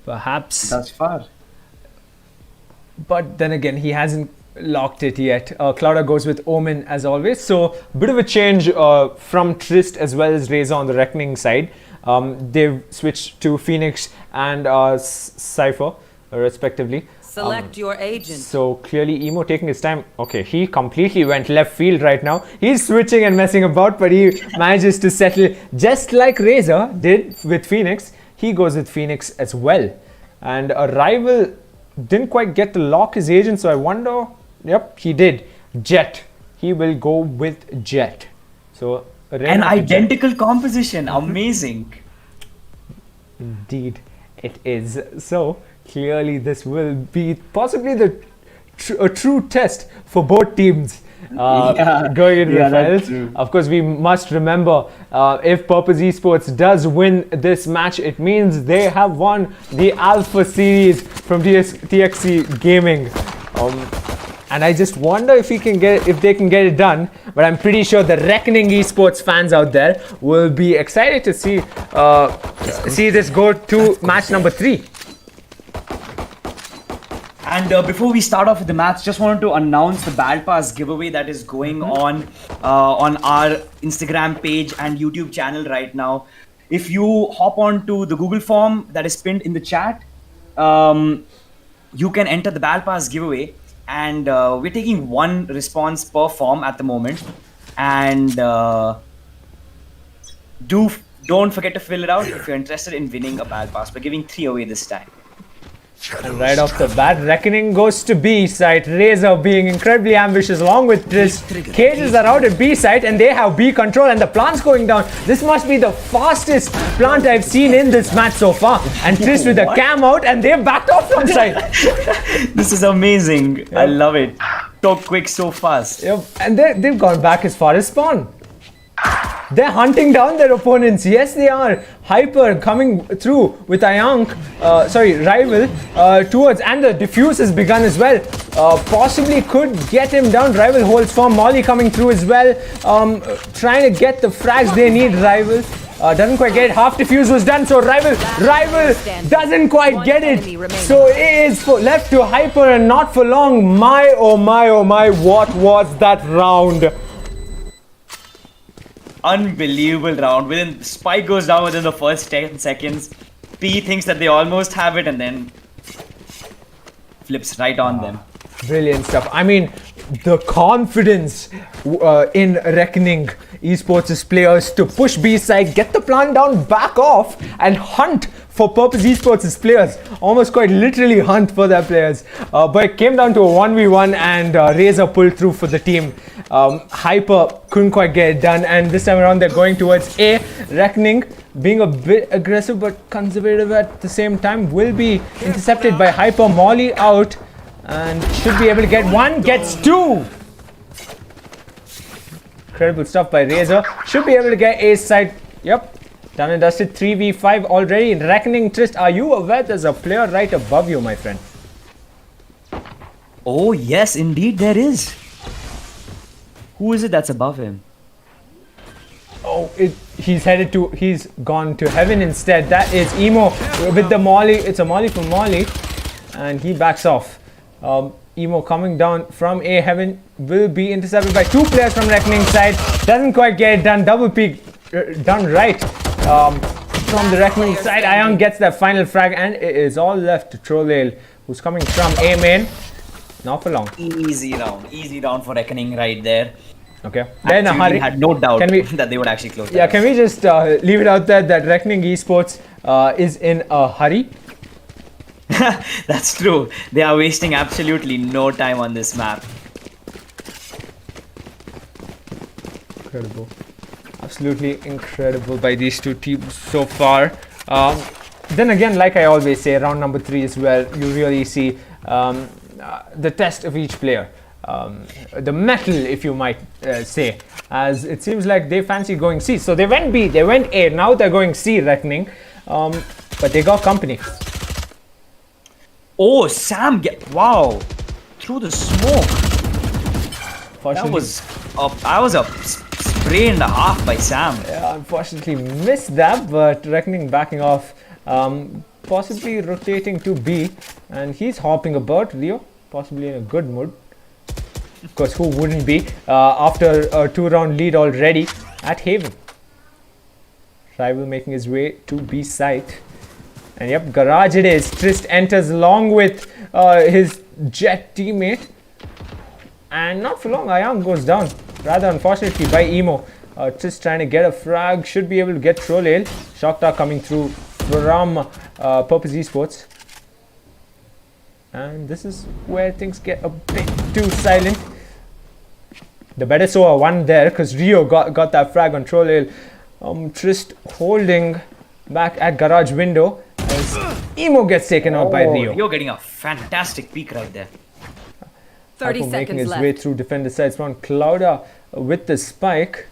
Perhaps. Thus far. But then again, he hasn't locked it yet. Clouda goes with Omen as always. So, bit of a change from Trist as well as Razor on the Reckoning side. They've switched to Phoenix and Cypher, respectively. Select your agent. So clearly Emo taking his time. Okay, he completely went left field right now. He's switching and messing about, but he manages to settle just like Razor did with Phoenix. He goes with Phoenix as well. And a rival didn't quite get to lock his agent, so I wonder. Yep, he did. Jet. He will go with Jet. So an identical composition. Amazing. Indeed, it is. So clearly this will be possibly a true test for both teams going into the finals. Of course, we must remember if Purpose Esports does win this match, it means they have won the Alpha Series from TXC Gaming. And I just wonder if they can get it done. But I'm pretty sure the Reckoning Esports fans out there will be excited to see this go to match number 3. And before we start off with the match, just wanted to announce the Battle Pass giveaway that is going on our Instagram page and YouTube channel right now. If you hop on to the Google form that is pinned in the chat, you can enter the Battle Pass giveaway. And we're taking one response per form at the moment. And don't forget to fill it out if you're interested in winning a Battle Pass. We're giving 3 away this time. And right off the bat, Reckoning goes to B site. Razor being incredibly ambitious along with Trist. Cages are out at B site and they have B control and the plant's going down. This must be the fastest plant I've seen in this match so far. And Trist with a cam out and they've backed off from site. This is amazing. Yep. I love it. So quick, so fast. Yep. And they've gone back as far as spawn. They're hunting down their opponents. Yes, they are. Hyper coming through with Rival towards, and the diffuse has begun as well. Possibly could get him down. Rival holds firm. Molly coming through as well. Trying to get the frags they need. Rival doesn't quite get it. Half diffuse was done, so Rival doesn't quite get it. So it is left to Hyper and not for long. My, oh my, oh my, what was that round? Unbelievable round. Spike goes down within the first 10 seconds. P thinks that they almost have it and then flips right on them. Brilliant stuff. I mean, the confidence in Reckoning Esports' players to push B side, get the plant down, back off, and hunt for Purpose Esports' players. Almost quite literally hunt for their players. But it came down to a 1v1 and Razor pulled through for the team. Hyper couldn't quite get it done, and this time around they're going towards A. Reckoning being a bit aggressive but conservative at the same time will be intercepted by Hyper. Molly out and should be able to get one, gets two. Incredible stuff by Razor. Should be able to get A side. Yep, done and dusted. 3v5 already. Reckoning Trist, are you aware there's a player right above you, my friend? Oh yes, indeed there is. Who is it that's above him? Oh, he's gone to heaven instead. That is Emo with the Molly. It's a Molly from Molly, and he backs off. Emo coming down from A. Heaven will be intercepted by 2 players from Reckoning side. Doesn't quite get it done. Double peek done right from the Reckoning side. Ayang gets that final frag, and it is all left to Trollale, who's coming from A main. Not for long. Easy round for Reckoning right there. Okay. Then a Actually, hurry. we had no doubt Can we- that they would actually close that Yeah, round. can we just leave it out there that Reckoning Esports is in a hurry? That's true. They are wasting absolutely no time on this map. Incredible. Absolutely incredible by these two teams so far. Then again, like I always say, round number 3 is where you really see the test of each player. The metal, if you might say, as it seems like they fancy going C. So they went B, they went A, now they're going C, Reckoning. But they got company. Oh, Sam! Wow! Through the smoke. That was a spray and a half by Sam. Yeah, unfortunately missed that, but Reckoning backing off, possibly rotating to B, and he's hopping about. Rio, possibly in a good mood. Of course, who wouldn't be after a 2-round lead already at Haven. Rival making his way to B site. And yep, Garage it is. Trist enters along with his Jet teammate. And not for long, Ayang goes down. Rather unfortunately by Emo. Trist trying to get a frag. Should be able to get Trollale. Shokta coming through from Purpose Esports. And this is where things get a bit too silent. The better Soa won there because Rio got that frag on Trollale. Trist holding back at Garage window as Emo gets taken out by Rio. Rio getting a fantastic peek right there. 30 Hypo making seconds his left. way through defender sides from Clouda with the spike.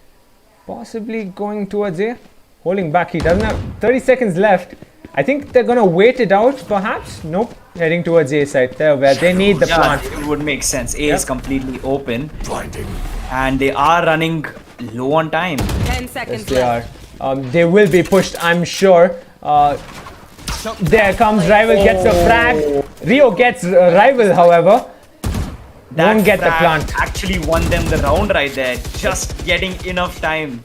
Possibly going towards A. Holding back, he doesn't have 30 seconds left. I think they're gonna wait it out perhaps. Nope, heading towards A side there where they need the plant. It would make sense. A Yep. is completely open Blinding. and they are running low on time. 10 Yes, seconds they are. left. They will be pushed, I'm sure. There comes Rival, gets a frag. Rio gets Rival, however. Won't get the frag plant. actually won them the round right there. Just getting enough time.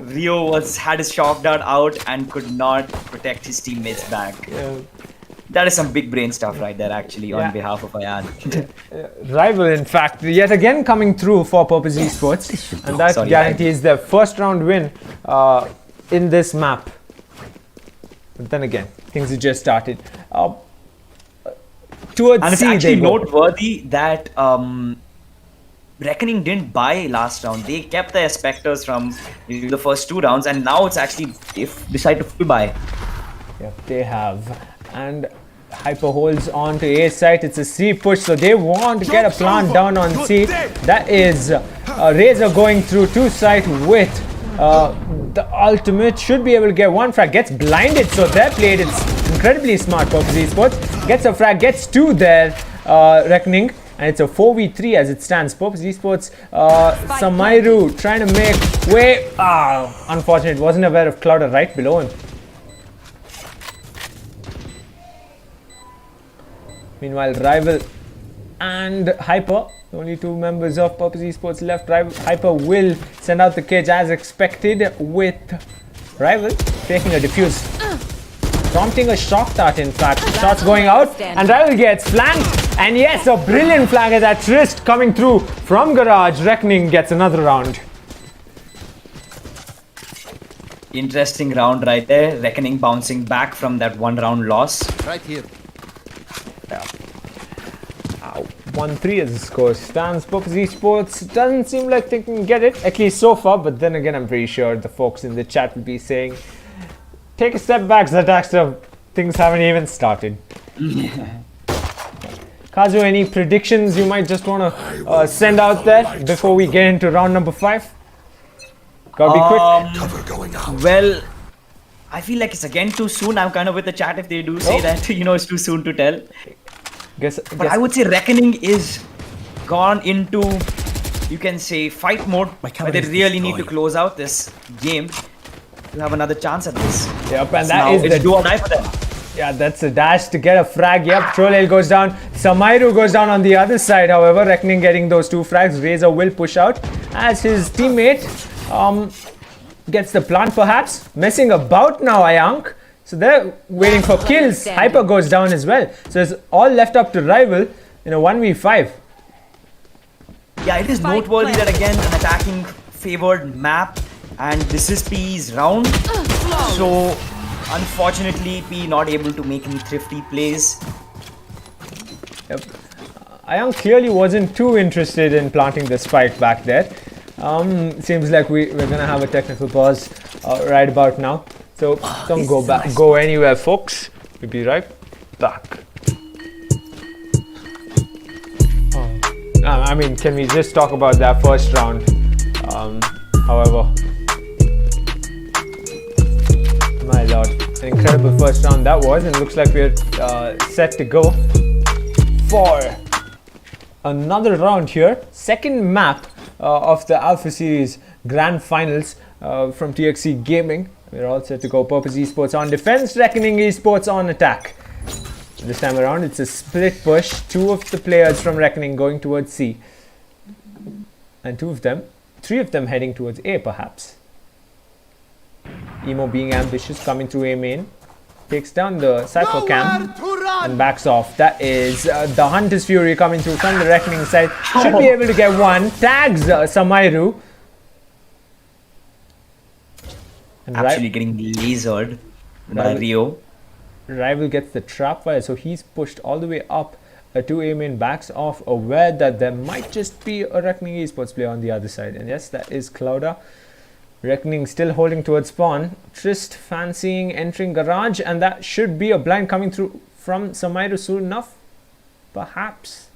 Rio had his shock dart out and could not protect his teammates back. That is some big brain stuff right there actually Yeah. on behalf of Ayan. Rival, in fact, yet again coming through for Purpose Esports, and that Sorry, guarantees their first round win in this map. But then again, things have just started. Towards And it's C, actually they go. noteworthy that Reckoning didn't buy last round. They kept their Spectres from the first 2 rounds, and now it's actually if decide to full buy. Yep, they have. And Hyper holds on to A site. It's a C push, so they want to get a plant down on C. That is Razor going through 2 site with the ultimate. Should be able to get 1 frag. Gets blinded, so they're played. It's incredibly smart. Purpose Esports gets a frag, gets 2 there. Reckoning. And it's a 4v3 as it stands. Purpose Esports, Samairu trying to make way. Unfortunate, wasn't aware of Clouder right below him. Meanwhile, Rival and Hyper, the only 2 members of Purpose Esports left. Hyper will send out the cage as expected with Rival taking a defuse. Prompting a shock dart, in fact. Shots going out, and Rival gets flanked. And yes, a brilliant flank as that Trist coming through from Garage. Reckoning gets another round. Interesting round right there. Reckoning bouncing back from that 1 round loss. Right here. 1-3 as the score stands. Purpose Esports doesn't seem like they can get it, at least so far. But then again, I'm pretty sure the folks in the chat will be saying, take a step back, Zataxter. Things haven't even started. Kazu, any predictions you might just want to send out there before we get into round number 5? Gotta be quick. Cover going out. Well, I feel like it's again too soon. I'm kind of with the chat if they do say that, it's too soon to tell. But I would say Reckoning is gone into, you can say, fight mode. Where they really need to close out this game to have another chance at this. Yep, and Now that is it's the do or die for them. Yeah, that's a dash to get a frag. Yep, Trollale goes down. Samairu goes down on the other side. However, Reckoning getting those 2 frags. Razor will push out as his teammate gets the plant perhaps. Messing about now, Ayank. So they're waiting for kills. Hyper goes down as well. So it's all left up to Rival. in a 1v5. Yeah, it is Spike noteworthy that planted. again an attacking favored map, and this is P's round. So unfortunately, P not able to make any thrifty plays. Yep. Ayang clearly wasn't too interested in planting the spike back there. Seems like we're gonna have a technical pause right about now. So don't go anywhere, folks. We'll be right back. I mean, can we just talk about that first round? However, my lord, an incredible first round that was, and looks like we're set to go for another round here. Second map of the Alpha Series Grand Finals from TXC Gaming. We're all set to go. Purpose Esports on defense, Reckoning Esports on attack. This time around, it's a split push. Two of the players from Reckoning going towards C, and three of them heading towards A, perhaps. Emo being ambitious, coming through A main, takes down the Cypher Cam and backs off. That is the Hunter's Fury coming through from the Reckoning side. Should be able to get one. Tags Samairu. And Actually getting lasered by Rio. Rival gets the trap fire, so he's pushed all the way up to A main, backs off, aware that there might just be a Reckoning Esports player on the other side. And yes, that is Clouda. Reckoning still holding towards spawn. Trist fancying entering garage, and that should be a blind coming through from Samairu soon enough. Perhaps.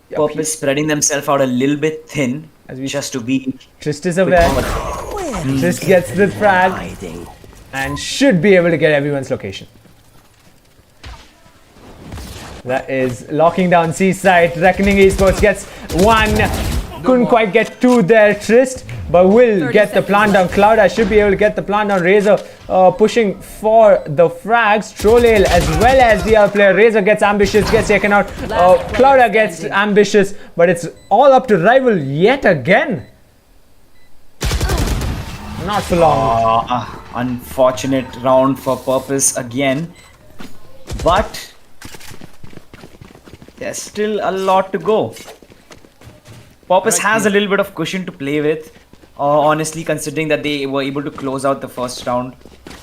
Yep, Purpose spreading themselves out a little bit thin, As we- just to be Trist is aware. Trist gets the frag and should be able to get everyone's location. That is locking down C side. Reckoning Esports gets one. Couldn't quite get two there, Trist, but will get the plant down. Clouda should be able to get the plant down. Razor pushing for the frags. Trollale as well as the other player. Razor gets ambitious, gets taken out. Clouda gets ambitious, but it's all up to Rival yet again. Not for long. unfortunate round for Purpose again, but there's still a lot to go. Purpose has a little bit of cushion to play with, honestly, considering that they were able to close out the first game,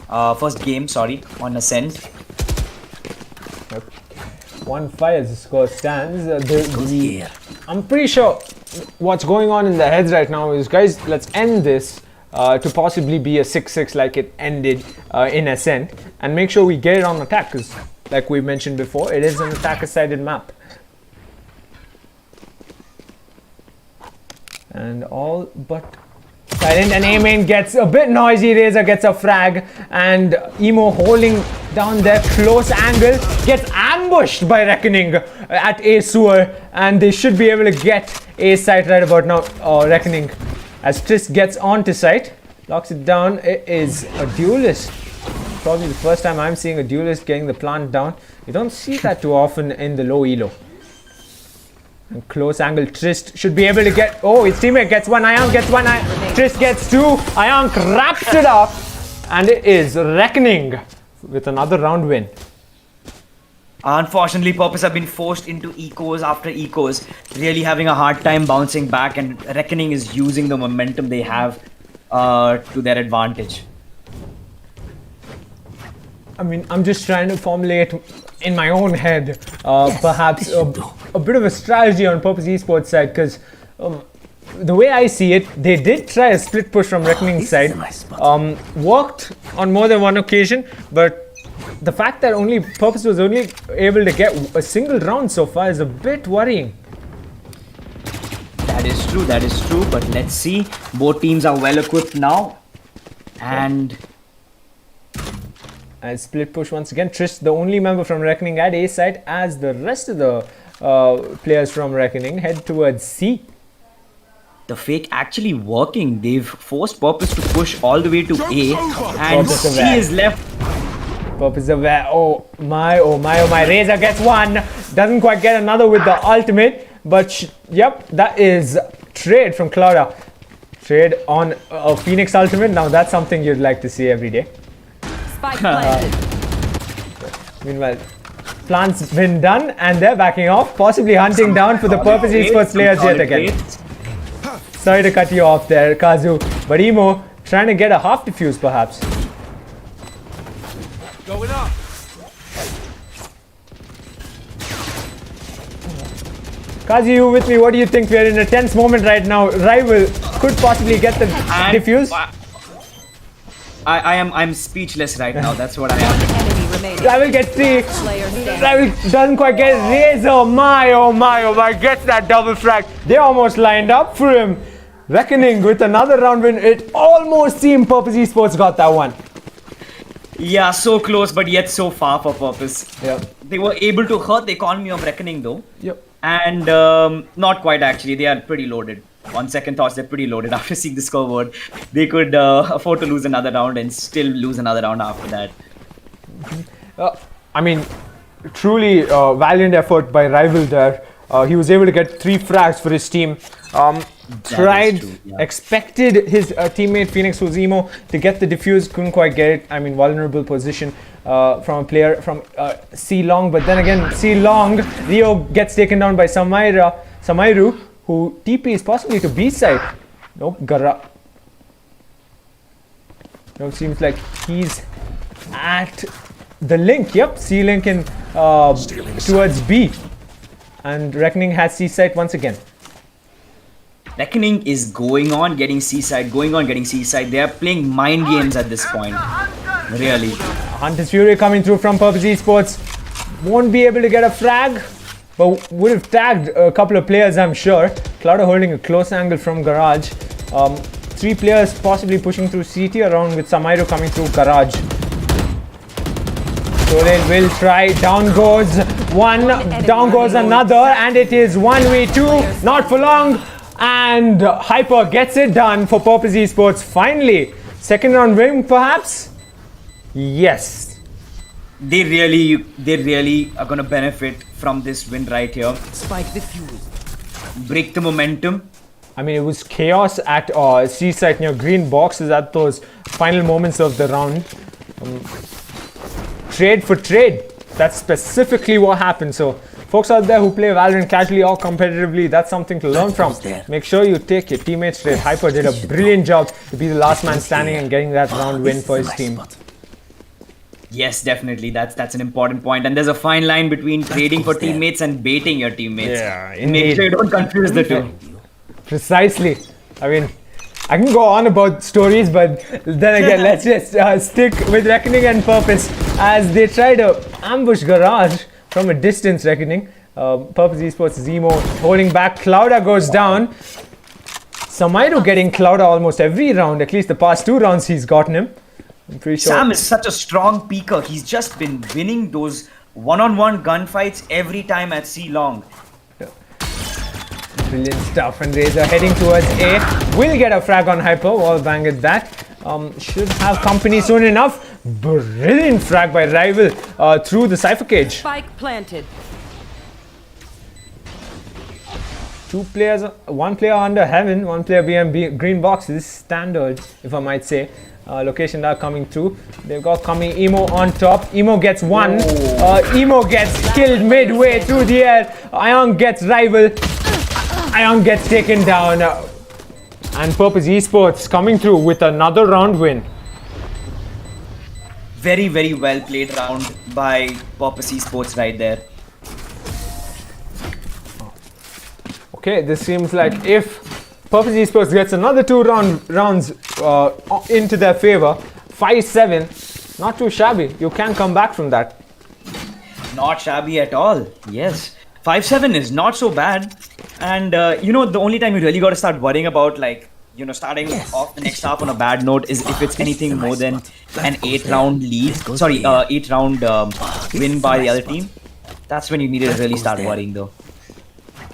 on Ascent. Yep. 1-5 as the score stands. I'm pretty sure what's going on in the heads right now is, guys, let's end this to possibly be a 6-6 like it ended in Ascent, and make sure we get it on attack, because like we mentioned before, it is an attacker-sided map. And all but silent, and A-main gets a bit noisy. Razor gets a frag, and Emo holding down their close angle gets ambushed by Reckoning at A sewer, and they should be able to get A site right about now. Reckoning, as Trist gets onto site, locks it down. It is a duelist. Probably the first time I'm seeing a duelist getting the plant down. You don't see that too often in the low elo. And close angle, Trist should be able to get. Oh, his teammate gets one. Ayang gets one. Trist gets two. Ayang wraps it up, and it is Reckoning with another round win. Unfortunately, Purpose have been forced into ecos after ecos, really having a hard time bouncing back, and Reckoning is using the momentum they have to their advantage. I mean, I'm just trying to formulate in my own head, perhaps a bit of a strategy on Purpose Esports side, because the way I see it, they did try a split push from Reckoning's side, worked on more than one occasion, but the fact that only Purpose was only able to get a single round so far is a bit worrying. That is true, but let's see. Both teams are well equipped now, and split push once again. Trist, the only member from Reckoning at A side, as the rest of the players from Reckoning head towards C. the fake actually working. They've forced Purpose to push all the way to A, and Purpose C aware. is left. Purpose aware. Oh my, oh my, oh my. Razor gets one. Doesn't quite get another with the ultimate, but yep, that is trade from Clouda. Trade on a Phoenix ultimate. Now that's something you'd like to see every day. Spike planted. Meanwhile, plans been done and they're backing off, possibly hunting down for the Purpose Esports players yet again. Sorry to cut you off there, Kazu, but Emo trying to get a half defuse perhaps. Going up. Kazu, you with me? What do you think? We're in a tense moment right now. Rival could possibly get the defuse. I'm speechless right now. That's what I am. Enemy remaining. Rival gets the. Player standing. Rival doesn't quite get Razor. Oh my, gets that double frag. They almost lined up for him. Reckoning with another round win. It almost seemed Purpose Esports got that one. Yeah, so close, but yet so far for Purpose. Yeah. They were able to hurt the economy of Reckoning though. Yep. And not quite actually. They are pretty loaded. On second thoughts, they're pretty loaded. After seeing the scoreboard, they could afford to lose another round and still lose another round after that. I mean, truly valiant effort by Rival there. He was able to get 3 frags for his team. Tried, true, yeah. expected his teammate Phoenix was Emo to get the defuse, couldn't quite get it. I mean, vulnerable position from a player from C Long, but then again, C Long, Rio gets taken down by Samairu, who TP is possibly to B side. Nope, No, seems like he's at the link. Yep, C link in towards B, and Reckoning has C side once again. Reckoning is going on getting C-side, They are playing mind games at this point. Really. Hunter's Fury coming through from Purpose Esports. Won't be able to get a frag, but would have tagged a couple of players, I'm sure. Clouder holding a close angle from Garage. 3 players possibly pushing through CT around with Samairu coming through Garage. Solen will try. Down goes one, down goes another, and it is 1v2. Not for long. And Hyper gets it done for Purpose Esports. Finally, second round win perhaps? Yes. They really are gonna benefit from this win right here. Spike defused. Break the momentum. I mean, it was chaos at C site near green boxes at those final moments of the round. Trade for trade. That's specifically what happened. So, folks out there who play Valorant casually or competitively, that's something to learn from. Make sure you take your teammates trade. Hyper did a brilliant job to be the last man standing and getting that round win for his team. Yes, definitely. That's an important point. And there's a fine line between trading for teammates and baiting your teammates. Yeah, Make indeed. sure you don't confuse the two. Precisely. I mean, I can go on about stories, but then again, let's just stick with Reckoning and Purpose as they try to ambush Garage from a distance. Reckoning. Purpose Esports Zemo holding back. Clouda goes down. Samairu getting Clouda almost every round, at least the past 2 rounds he's gotten him. I'm pretty sure. Sam is such a strong peeker. He's just been winning those one-on-one gunfights every time at C Long. Brilliant stuff, and Razor heading towards A. Will get a frag on Hyper, wall bang at that. Should have company soon enough. Brilliant frag by Rival through the Cypher cage. Spike planted. 2 players, 1 player under Heaven, 1 player behind green boxes. Standard, if I might say. Location are coming through. They've got coming Emo on top. Emo gets 1. Emo gets killed midway through the air. Ion gets Rival. Ion gets taken down. And Purpose Esports coming through with another round win. Very, very well played round by Purpose Esports right there. Okay, this seems like if Purpose Esports gets another 2 rounds into their favor, 5-7, not too shabby. You can come back from that. Not shabby at all. Yes. 5-7 is not so bad. And you know, the only time you really got to start worrying about, like, you know, starting off the next half on a bad note is if it's anything more than an 8-round lead. Sorry, 8-round win by the other team. That's when you need to really start worrying, though.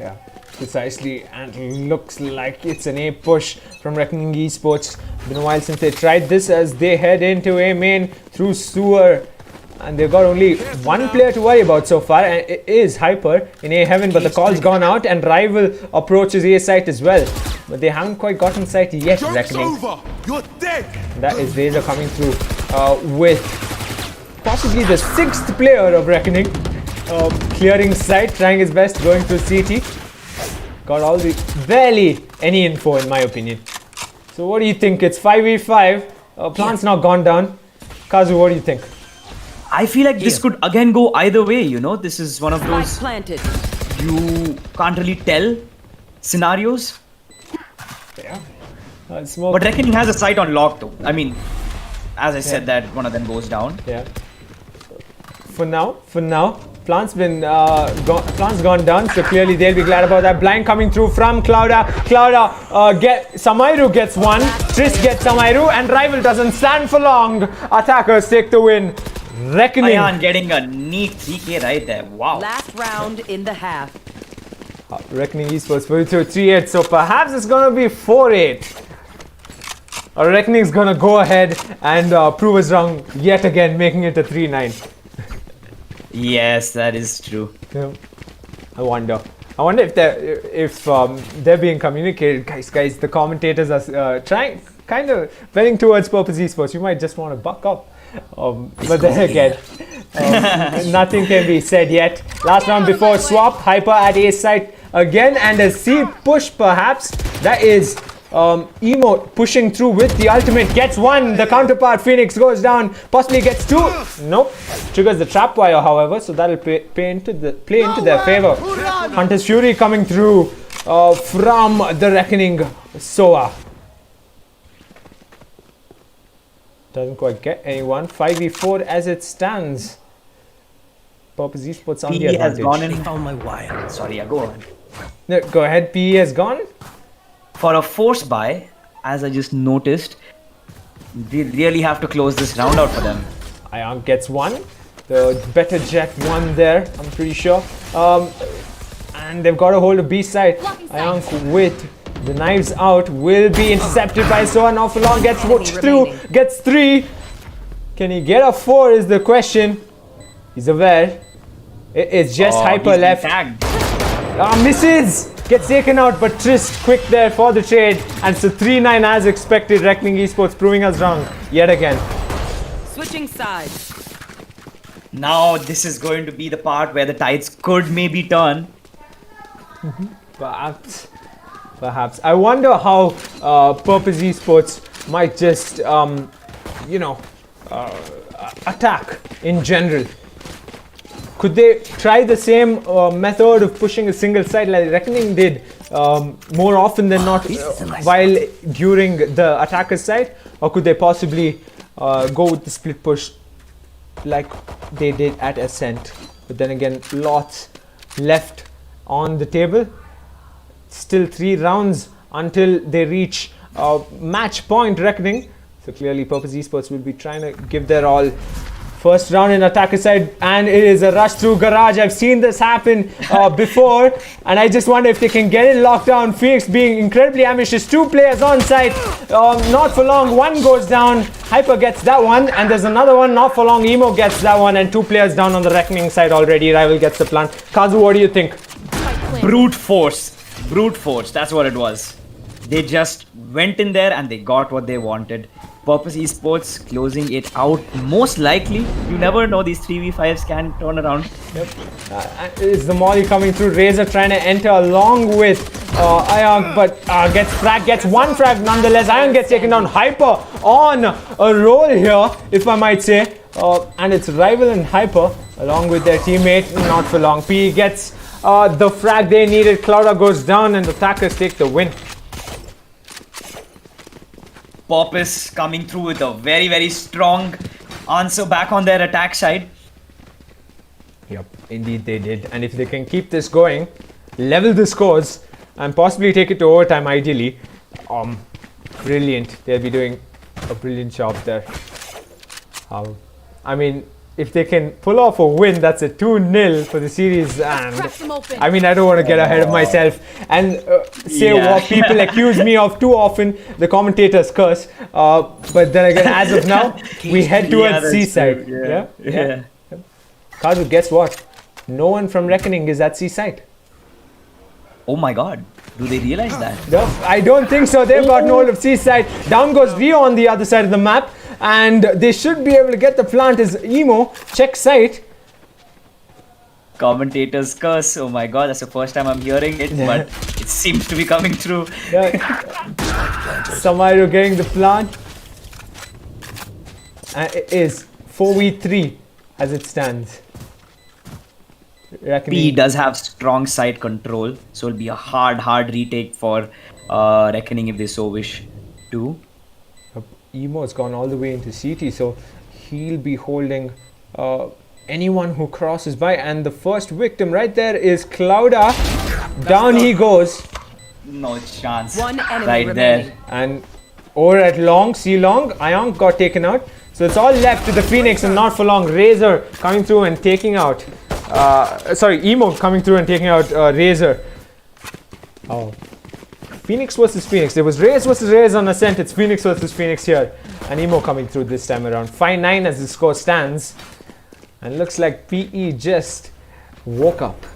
Yeah, precisely. And looks like it's an A push from Reckoning Esports. Been a while since they tried this as they head into A main through sewer. And they've got only 1 player to worry about so far, and it is Hyper in A Heaven, but the call's gone out and Rival approaches A site as well. But they haven't quite gotten sight yet, Reckoning. You're dead. That is Razor coming through with possibly the 6th player of Reckoning. clearing sight, trying his best, going through CT. Got all the barely any info in my opinion. So what do you think? It's 5v5. Plant's now gone down. Kazu, what do you think? I feel like this could again go either way, you know. This is one of Spike those planted. you can't really tell scenarios. Yeah. Smoke. But Reckoning has a sight on lock though. I mean, as I said, that one of them goes down. Yeah. For now, Plant's gone down, so clearly they'll be glad about that. Blind coming through from Clouda. Samairu gets one. Tris gets Samairu, and Rival doesn't stand for long. Attackers take the win. Reckoning. Ayan getting a neat 3k right there. Wow. Last round in the half. Reckoning Esports 3-8, so perhaps it's gonna be 4-8. Or Reckoning's gonna go ahead and prove us wrong yet again, making it a 3-9. Yes, that is true. Yeah. I wonder if they're being communicated, guys. The commentators are trying, kind of bending towards Purpose Esports. You might just want to buck up. But then again, nothing can be said yet. Last round before swap, Hyper at A site again, and a C push perhaps. That is Emo pushing through with the ultimate, gets one. The counterpart Phoenix goes down, possibly gets two. Nope. Triggers the trap wire, however, so that'll play into their favor. Hunter's Fury coming through from the Reckoning Soa. Doesn't quite get anyone. 5v4 as it stands. Purpose Esports on the PE has advantage. gone in. Found my wire. Sorry, yeah, go on. No, go ahead. PE has gone. For a force buy, as I just noticed, we really have to close this round out for them. Ion gets one. The better jet won there, I'm pretty sure. And they've got a hold of B side. Ion with the knives out will be intercepted by Soa. Now for long gets pushed through, gets three. Can he get a four is the question. He's aware. It's just Hyper he's left. tagged. Misses! Gets taken out, but Trist quick there for the trade. And so 3-9 as expected. Reckoning Esports proving us wrong yet again. Switching sides. Now this is going to be the part where the tides could maybe turn. Perhaps. I wonder how Purpose Esports might just, attack in general. Could they try the same method of pushing a single side like Reckoning did more often than not while during the attacker's side? Or could they possibly go with the split push like they did at Ascent? But then again, lots left on the table. Still 3 rounds until they reach match point Reckoning. So clearly Purpose Esports will be trying to give their all. First round in attacker side, and it is a rush through garage. I've seen this happen before, and I just wonder if they can get it locked down. Phoenix being incredibly ambitious. 2 players on site. Not for long. One goes down. Hyper gets that one, and there's another one. Not for long. Emo gets that one, and 2 players down on the Reckoning side already. Rival gets the plant. Kazu, what do you think? Brute force. That's what it was. They just went in there and they got what they wanted. Purpose Esports closing it out. Most likely, you never know, these 3v5s can turn around. Yep. Is the Molly coming through? Razor trying to enter along with Ion, but gets one frag nonetheless. Ion gets taken down. Hyper on a roll here, if I might say. And it's Rival and Hyper along with their teammate. Not for long. P gets the frag they needed. Clouda goes down and the attackers take the win. Purpose coming through with a very, very strong answer back on their attack side. Yep, indeed they did. And if they can keep this going, level the scores, and possibly take it to overtime ideally, brilliant. They'll be doing a brilliant job there. I mean, if they can pull off a win, that's a 2-0 for the series. And I mean, I don't want to get ahead of myself and say what people accuse me of too often. The commentators curse. But then again, as of now, we head towards Seaside. Yeah. Kazu, guess what? No one from Reckoning is at Seaside. Oh my god. Do they realize that? No, I don't think so. They've got hold of Seaside. Down goes Rio on the other side of the map. And they should be able to get the plant as Emo. Check site. Commentator's curse. Oh my god, that's the first time I'm hearing it, but it seems to be coming through. Yeah. Samairo getting the plant. And it is 4v3 as it stands. P does have strong side control, so it'll be a hard retake for Reckoning if they so wish to. Emo's gone all the way into CT, so he'll be holding anyone who crosses by. And the first victim right there is Clouda. Down he goes. No chance. One enemy right remaining. there. And over at long, C long, Ionk got taken out. So it's all left to the Phoenix, and not for long. Razor coming through and taking out. Emo coming through and taking out Razor. Oh. Phoenix versus Phoenix. There was Raze versus Raze on Ascent. It's Phoenix versus Phoenix here. And Emo coming through this time around. 5-9 as the score stands. And looks like PE just woke up.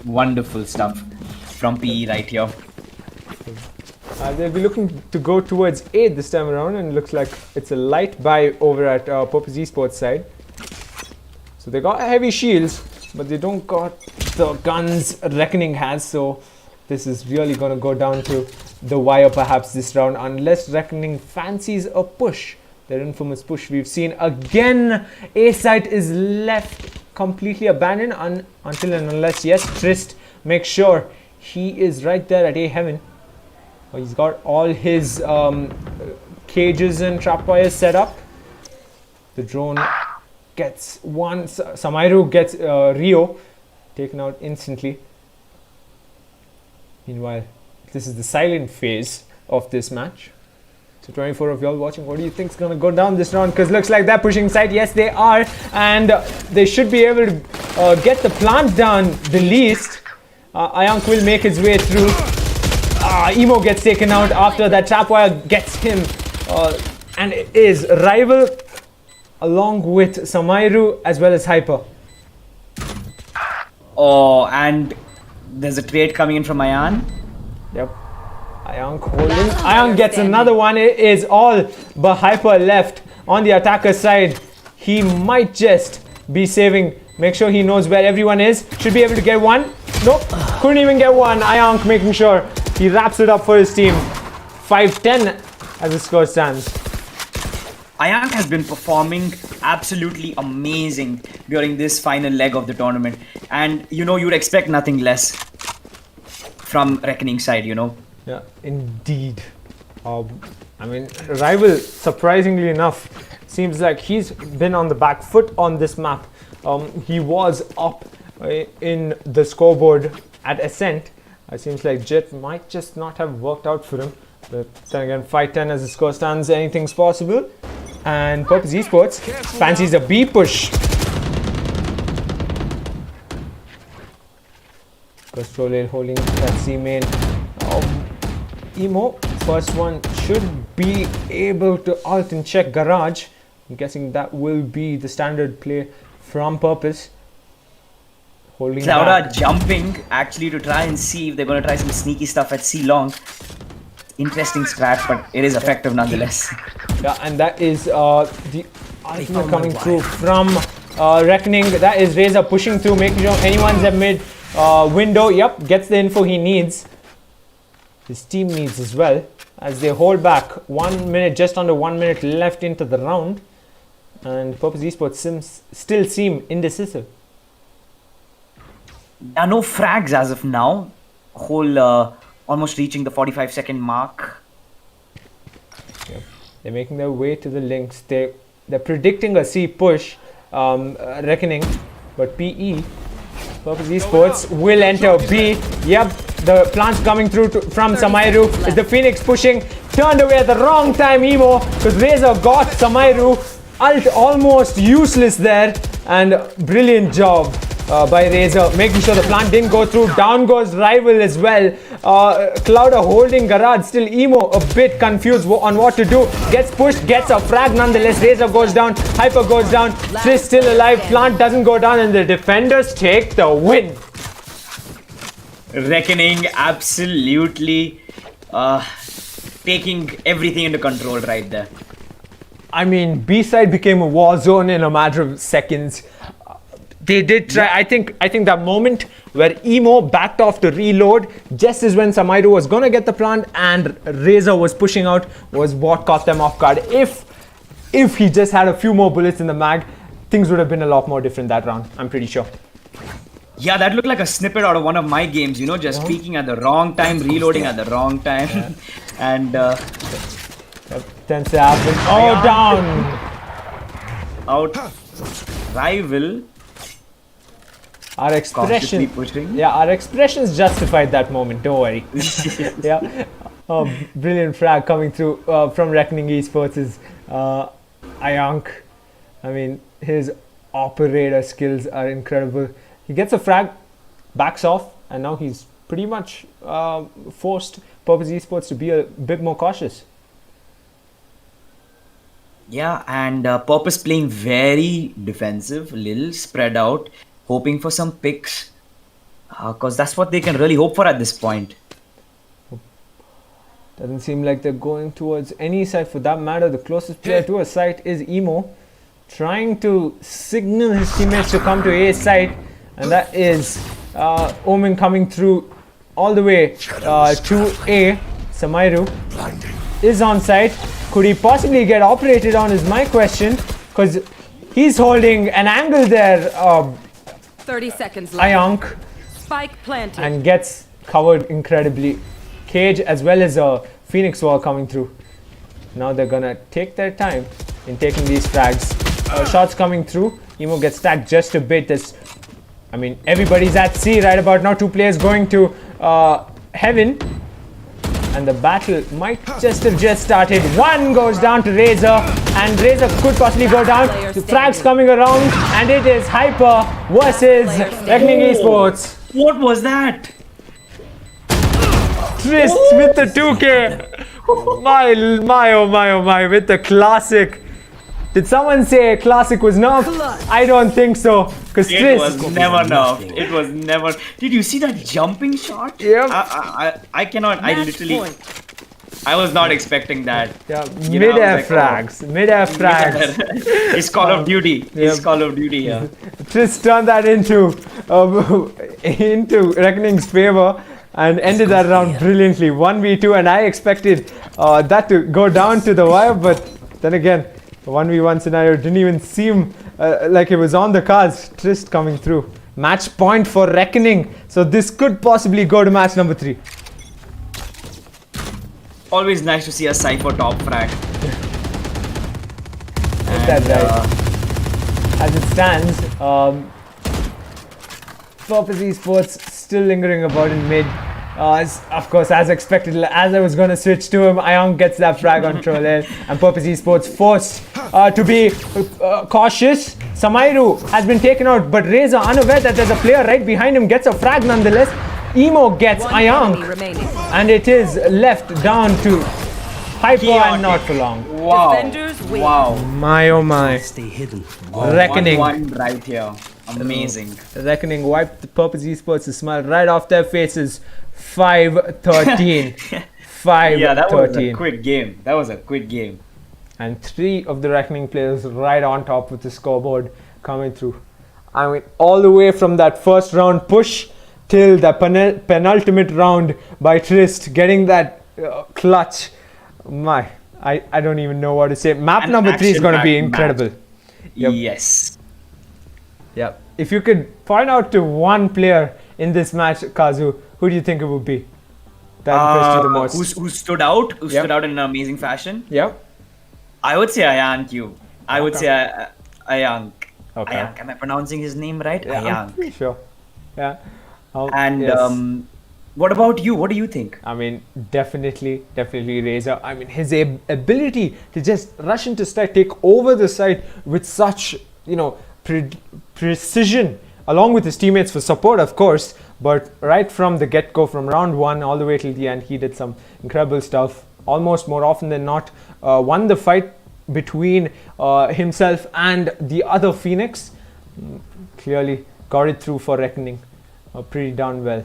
Wonderful stuff from PE right here. They'll be looking to go towards 8 this time around, and looks like it's a light buy over at Purpose Esports side. So they got heavy shields, but they don't got the guns Reckoning has, so this is really going to go down to the wire perhaps this round, unless Reckoning fancies a push. Their infamous push we've seen. Again, A site is left completely abandoned until and unless, yes, Trist makes sure he is right there at A heaven. He's got all his cages and trap wires set up. The drone gets one. Samairo gets Rio taken out instantly. Meanwhile, this is the silent phase of this match. So 24 of y'all watching, what do you think is going to go down this round? Because looks like they're pushing side. Yes, they are. And they should be able to get the plant down the least. Ionk will make his way through. Emo gets taken out after that trapwire gets him. And it is Rival along with Samairu as well as Hyper. Oh, and there's a trade coming in from Ayan. Yep. Ionk holding. Ionk gets another one. It is all but Hyper left on the attacker side. He might just be saving. Make sure he knows where everyone is. Should be able to get one. Nope. Couldn't even get one. Ionk making sure he wraps it up for his team. 5-10 as the score stands. Ayank has been performing absolutely amazing during this final leg of the tournament. And, you know, you'd expect nothing less from Reckoning side, you know. Yeah, indeed. I mean, Rival, surprisingly enough, seems like he's been on the back foot on this map. He was up in the scoreboard at Ascent. It seems like Jet might just not have worked out for him. But then again, 5-10 as the score stands, anything's possible. And Purpose Esports fancies a B push. Control holding that C main. Emo, first one should be able to alt and check Garage. I'm guessing that will be the standard play from Purpose. Holding Clouda back. jumping actually to try and see if they're going to try some sneaky stuff at C long. Interesting strat, but it is effective nonetheless. Yeah, and that is the ultimate coming through from Reckoning. That is Razor pushing through, making sure anyone's at mid window. Yep, gets the info he needs. His team needs as well, as they hold back 1 minute, just under 1 minute left into the round. And Purpose Esports still seem indecisive. There are no frags as of now. Whole almost reaching the 45-second mark. Yep. They're making their way to the links. They're predicting a C push, Reckoning, but PE, Purpose Esports, will enter B. Yep, the plant's coming through from Samairu. Is the Phoenix pushing? Turned away at the wrong time, Emo, because Razor got Samairu. Ult almost useless there, and brilliant job by Razor, making sure the plant didn't go through. Down goes Rival as well. Clouda holding Garage, still Emo a bit confused on what to do. Gets pushed, gets a frag nonetheless. Razor goes down, Hyper goes down. Triss still alive, plant doesn't go down, and the defenders take the win. Reckoning absolutely taking everything into control right there. I mean, B-side became a war zone in a matter of seconds. They did try. I think that moment where Emo backed off to reload, just as when Samairu was gonna get the plant and Razor was pushing out, was what caught them off guard. If he just had a few more bullets in the mag, things would have been a lot more different that round. I'm pretty sure. Yeah, that looked like a snippet out of one of my games. You know, just peeking at the wrong time, reloading at the wrong time, and Tends to happen. Oh, down. out rival. Our expression, Pushing. yeah, our expressions justified that moment. Don't worry. Yeah, brilliant frag coming through from Reckoning Esports is Ayank. I mean, his operator skills are incredible. He gets a frag, backs off, and now he's pretty much forced Purpose Esports to be a bit more cautious. Yeah, and Purpose playing very defensive, little spread out, hoping for some picks, because that's what they can really hope for at this point. Doesn't seem like they're going towards any side for that matter. The closest player to a site is Emo, trying to signal his teammates to come to A side, and that is Omen coming through all the way to A. Samairu is on site. Could he possibly get operated on is my question, because he's holding an angle there, 30 seconds left. Ayank, Spike planted. and gets covered incredibly. Cage as well as a Phoenix Wall coming through. Now they're gonna take their time in taking these frags. Shots coming through. Emo gets stacked just a bit. I mean, everybody's at sea right about now. Two players going to heaven. And the battle might just have just started. One goes down to Razor, and Razor could possibly go down. The frags coming around, and it is Hyper versus Reckoning Esports. What was that? Trist with the 2K. My, oh my, with the classic. Did someone say classic was nerfed? I don't think so. Because It Trist. was never nerfed. It was never. Did you see that jumping shot? Yep. I cannot. I Match literally. point. I was not expecting that. Yeah, You know, mid-air I was like, frags. Mid-air frags. It's Call of Duty. Yep. It's Call of Duty. Yeah. Trist turned that into Reckoning's favor and ended that round brilliantly. 1v2, and I expected that to go down to the wire, but then again, the 1v1 scenario didn't even seem like it was on the cards. Trist coming through. Match point for Reckoning. So this could possibly go to match number 3. Always nice to see a Cypher top frag. Is that right? As it stands, Purpose Esports still lingering about in mid. Of course, as expected, as I was going to switch to him, Ayank gets that frag on Troll Air, and Purpose Esports forced to be cautious. Samairu has been taken out, but Razor, unaware that there's a player right behind him, gets a frag nonetheless. Emo gets One enemy Ayank, remaining. and it is left down to Hyper, and not for long. Wow. Defenders win. Wow. My oh my. Stay hidden. Reckoning. 1-1 right here. Amazing. Reckoning wiped the Purpose Esports' smile right off their faces. 5-13. 5-13. Yeah, that was a quick game. That was a quick game. And 3 of the Reckoning players right on top with the scoreboard coming through. I mean, all the way from that first round push till the penultimate round by Trist, getting that clutch. I don't even know what to say. Map An number 3 is going to be action-packed incredible. Yep. Yes. Yeah. If you could point out to one player in this match, Kazu, who do you think it would be? That impressed you the most. Who stood out? Who Yep. stood out in an amazing fashion? Yeah. I would say Ayank. I would say Ayank. Okay. Ayank. Am I pronouncing his name right? Yeah, I'm Ayank. pretty sure. Yeah. And yes. what about you? What do you think? I mean, definitely Razor. I mean, his ability to just rush into site, take over the site with such, precision, along with his teammates for support, of course. But right from the get-go, from round 1 all the way till the end, he did some incredible stuff. Almost more often than not, won the fight between himself and the other Phoenix. Clearly got it through for Reckoning. Pretty darn well.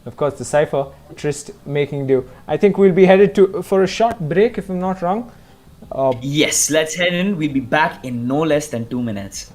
Of course, the Cypher, Trist making do. I think we'll be headed for a short break, if I'm not wrong. Yes, let's head in. We'll be back in no less than 2 minutes.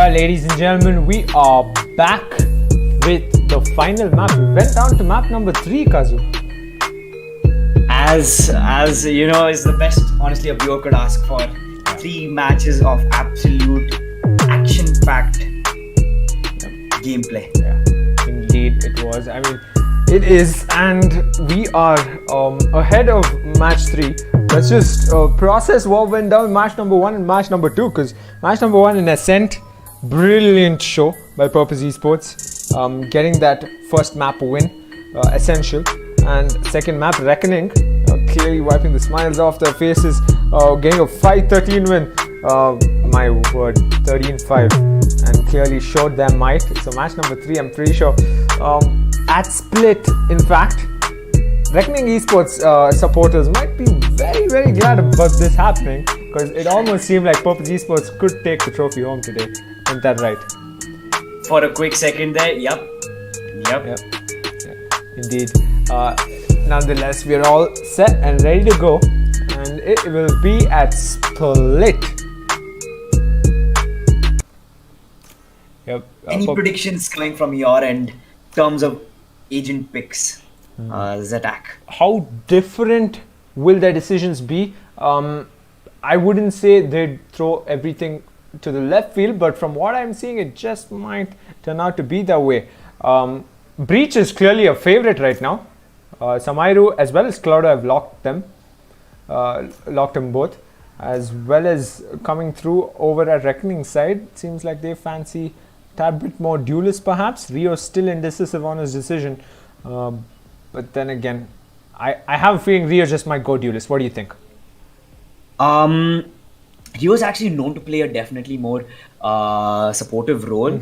Alright, ladies and gentlemen, we are back with the final map. We went down to map number 3, Kazu. As you know, is the best, honestly, a viewer could ask for. 3 matches of absolute action-packed gameplay. Yeah, indeed it was. I mean, it is, and we are ahead of match 3. Let's just process what went down in match number 1 and match number 2, because match number 1 in Ascent, brilliant show by Purpose Esports, getting that first map win, essential, and second map Reckoning, clearly wiping the smiles off their faces, getting a 5-13 win, my word, 13-5, and clearly showed their might. So match number 3, I'm pretty sure, at Split, in fact, Reckoning Esports supporters might be very, very glad about this happening, because it almost seemed like Purpose Esports could take the trophy home today. Isn't that right? For a quick second there, yep. Indeed. Nonetheless, we're all set and ready to go, and it will be at Split. Yep. Any predictions coming from your end in terms of agent picks? Zetak. How different will their decisions be? I wouldn't say they'd throw everything to the left field, but from what I'm seeing, it just might turn out to be that way. Breach is clearly a favorite right now. Samairu as well as Cloudo have locked them both, as well as coming through over at Reckoning side. Seems like they fancy a tad bit more duelist perhaps. Rio still indecisive on his decision, but then again, I have a feeling Rio just might go duelist. What do you think? He was actually known to play a definitely more supportive role,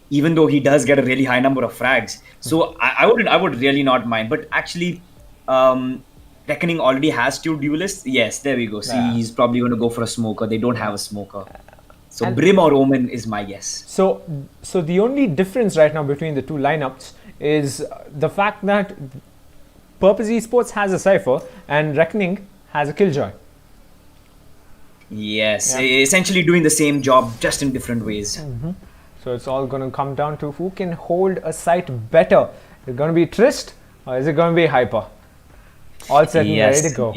even though he does get a really high number of frags. So I would really not mind. But actually, Reckoning already has 2 duelists. Yes, there we go. See, he's probably going to go for a smoker. They don't have a smoker. So and Brim or Omen is my guess. So the only difference right now between the 2 lineups is the fact that Purpose Esports has a Cypher and Reckoning has a Killjoy. Yes, essentially doing the same job, just in different ways. So it's all going to come down to who can hold a site better. Is it going to be Trist or is it going to be Hyper? All set and ready to go.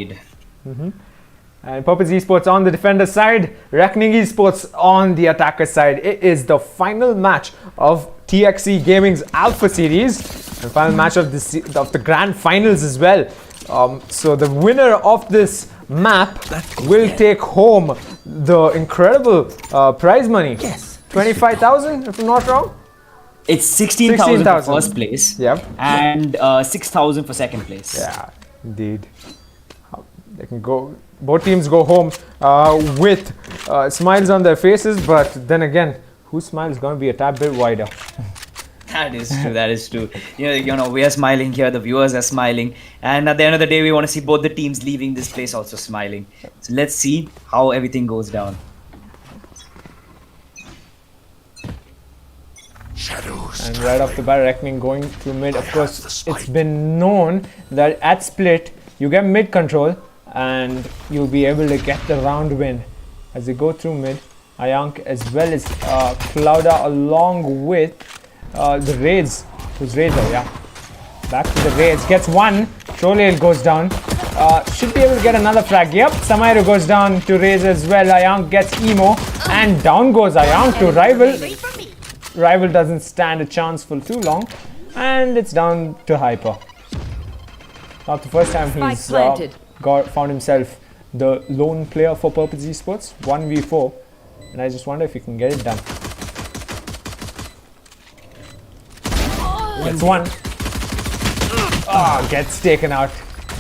And Purpose Esports on the defender side, Reckoning Esports on the attacker side. It is the final match of TXC Gaming's Alpha Series, and final match of the Grand Finals as well. So the winner of this map will take home the incredible prize money. Yes. 25,000, if I'm not wrong. It's 16,000 for first place. Yep. And 6,000 for second place. Yeah, indeed. They can go. Both teams go home with smiles on their faces, but then again, whose smile is going to be a tad bit wider? That is true. That is true. You know, we are smiling here. The viewers are smiling, and at the end of the day, we want to see both the teams leaving this place also smiling. So let's see how everything goes down. Shadows. And right off the bat, Reckoning going through mid. Of course, it's been known that at Split, you get mid control and you'll be able to get the round win. As they go through mid, Ayank as well as Clouda along with the Raids. Who's Raider? Yeah. Back to the Raids. Gets one. Trolale goes down. Should be able to get another frag. Yep. Samairu goes down to Raids as well. Ayank gets Emo. And down goes Ayank to Rival. Rival doesn't stand a chance for too long. And it's down to Hyper. Not the first time he's found himself the lone player for Purpose Esports. 1v4. And I just wonder if he can get it done. Gets one. Gets taken out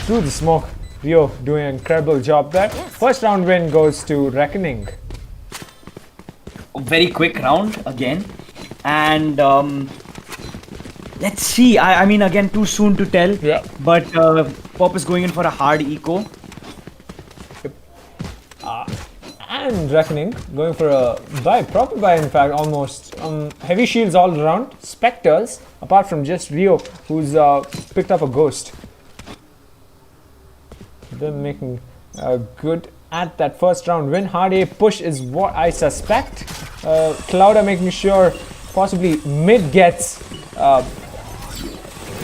through the smoke. Rio doing an incredible job there. First round win goes to Reckoning. A very quick round again. And let's see. I mean, again, too soon to tell. Yeah. But Pop is going in for a hard eco. And Reckoning going for a buy, proper buy in fact, almost. Heavy shields all around. Spectres, apart from just Rio, who's picked up a ghost. They're making good at that first round win. Hard A push is what I suspect. Cloud are making sure possibly mid gets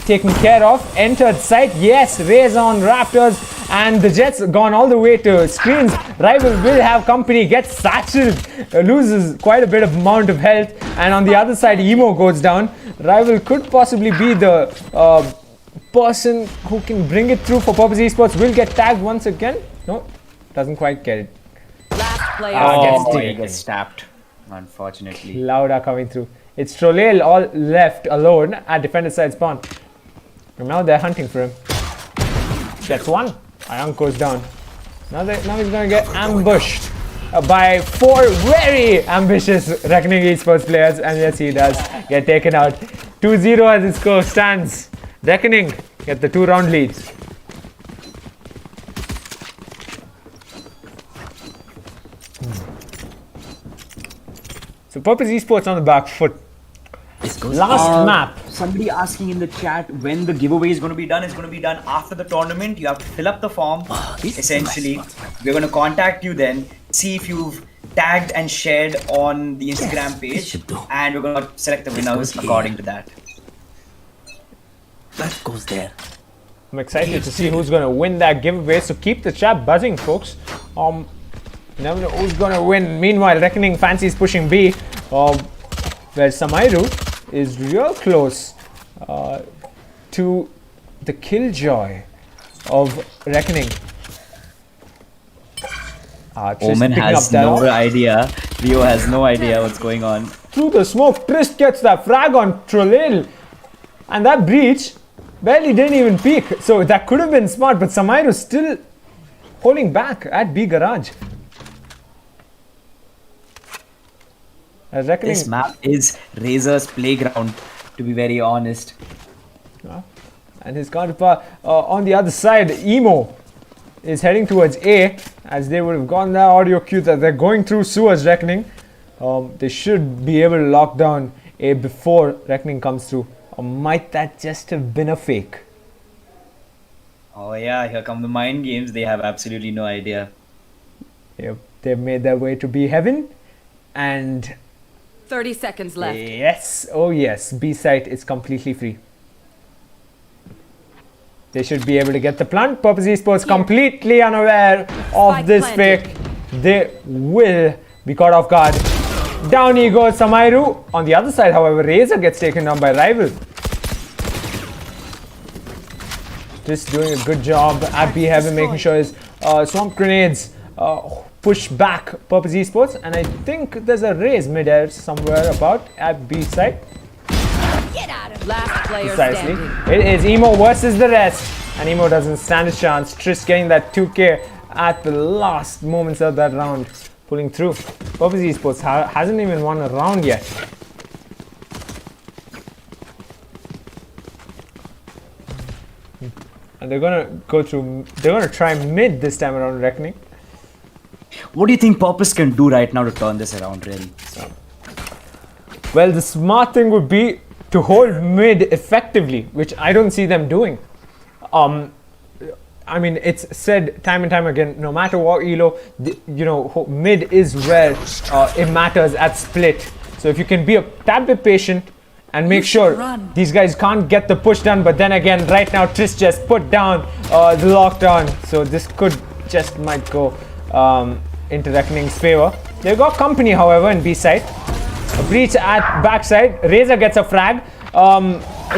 taken care of. Entered site, yes, Raze on Raptors, and the Jets gone all the way to screens. Rival will have company, gets satcheled, loses quite a bit of amount of health, and on the other side, Emo goes down. Rival could possibly be the person who can bring it through for Purpose Esports. Will get tagged once again. No, doesn't quite get it. Last player Oh, standing. He gets stabbed, unfortunately. Lauda coming through. It's Trolel all left alone at defender side spawn. And now they're hunting for him. Gets one. Ayang goes down. Now he's gonna get ambushed by 4 very ambitious Reckoning Esports players, and yes, he does get taken out. 2-0 as the score stands. Reckoning get the 2-round leads. So Purpose Esports on the back foot. Last map. Somebody asking in the chat when the giveaway is going to be done. It's going to be done after the tournament. You have to fill up the form. Essentially, we're going to contact you then, see if you've tagged and shared on the Instagram page, and we're going to select the winners according to that. That goes there. I'm excited to see who's going to win that giveaway. So keep the chat buzzing, folks. You never know who's going to win. Meanwhile, Reckoning Fancies pushing B, where Samairu is real close to the killjoy of Reckoning. Omen has no idea. Rio has no idea what's going on. Through the smoke, Trist gets that frag on Trolel. And that breach barely didn't even peak. So that could have been smart, but Samairu still holding back at B Garage. This map is Razor's playground, to be very honest. And his counterpart on the other side, Emo, is heading towards A, as they would have gotten that audio cue that they're going through Sua's Reckoning. They should be able to lock down A before Reckoning comes through. Or might that just have been a fake? Oh yeah, here come the mind games. They have absolutely no idea. Yep, they've made their way to B Heaven, and 30 seconds left. yes, oh yes, B site is completely free. They should be able to get the plant. Purpose Esports completely unaware of Spike this planted. fake. They will be caught off guard. Down he goes, Samairu. On the other side, however, Razor gets taken down by Rival. Just doing a good job at B Heaven, making sure his swamp grenades push back Purpose Esports, and I think there's a raise mid-air somewhere about at B side. Get out of Last player Precisely. standing. It is Emo versus the rest, and Emo doesn't stand a chance. Trish getting that 2K at the last moments of that round, pulling through. Purpose Esports hasn't even won a round yet. And they're gonna go through. They're gonna try mid this time around, Reckoning. What do you think Purpose can do right now to turn this around, really? Well, the smart thing would be to hold mid effectively, which I don't see them doing. I mean, it's said time and time again, no matter what elo, mid is where it matters at split. So if you can be a tad bit patient and make sure these guys can't get the push done, but then again, right now, Trish just put down the lockdown. So this could just might go into Reckoning's favor. They've got company, however, in B side. A breach at backside. Razor gets a frag.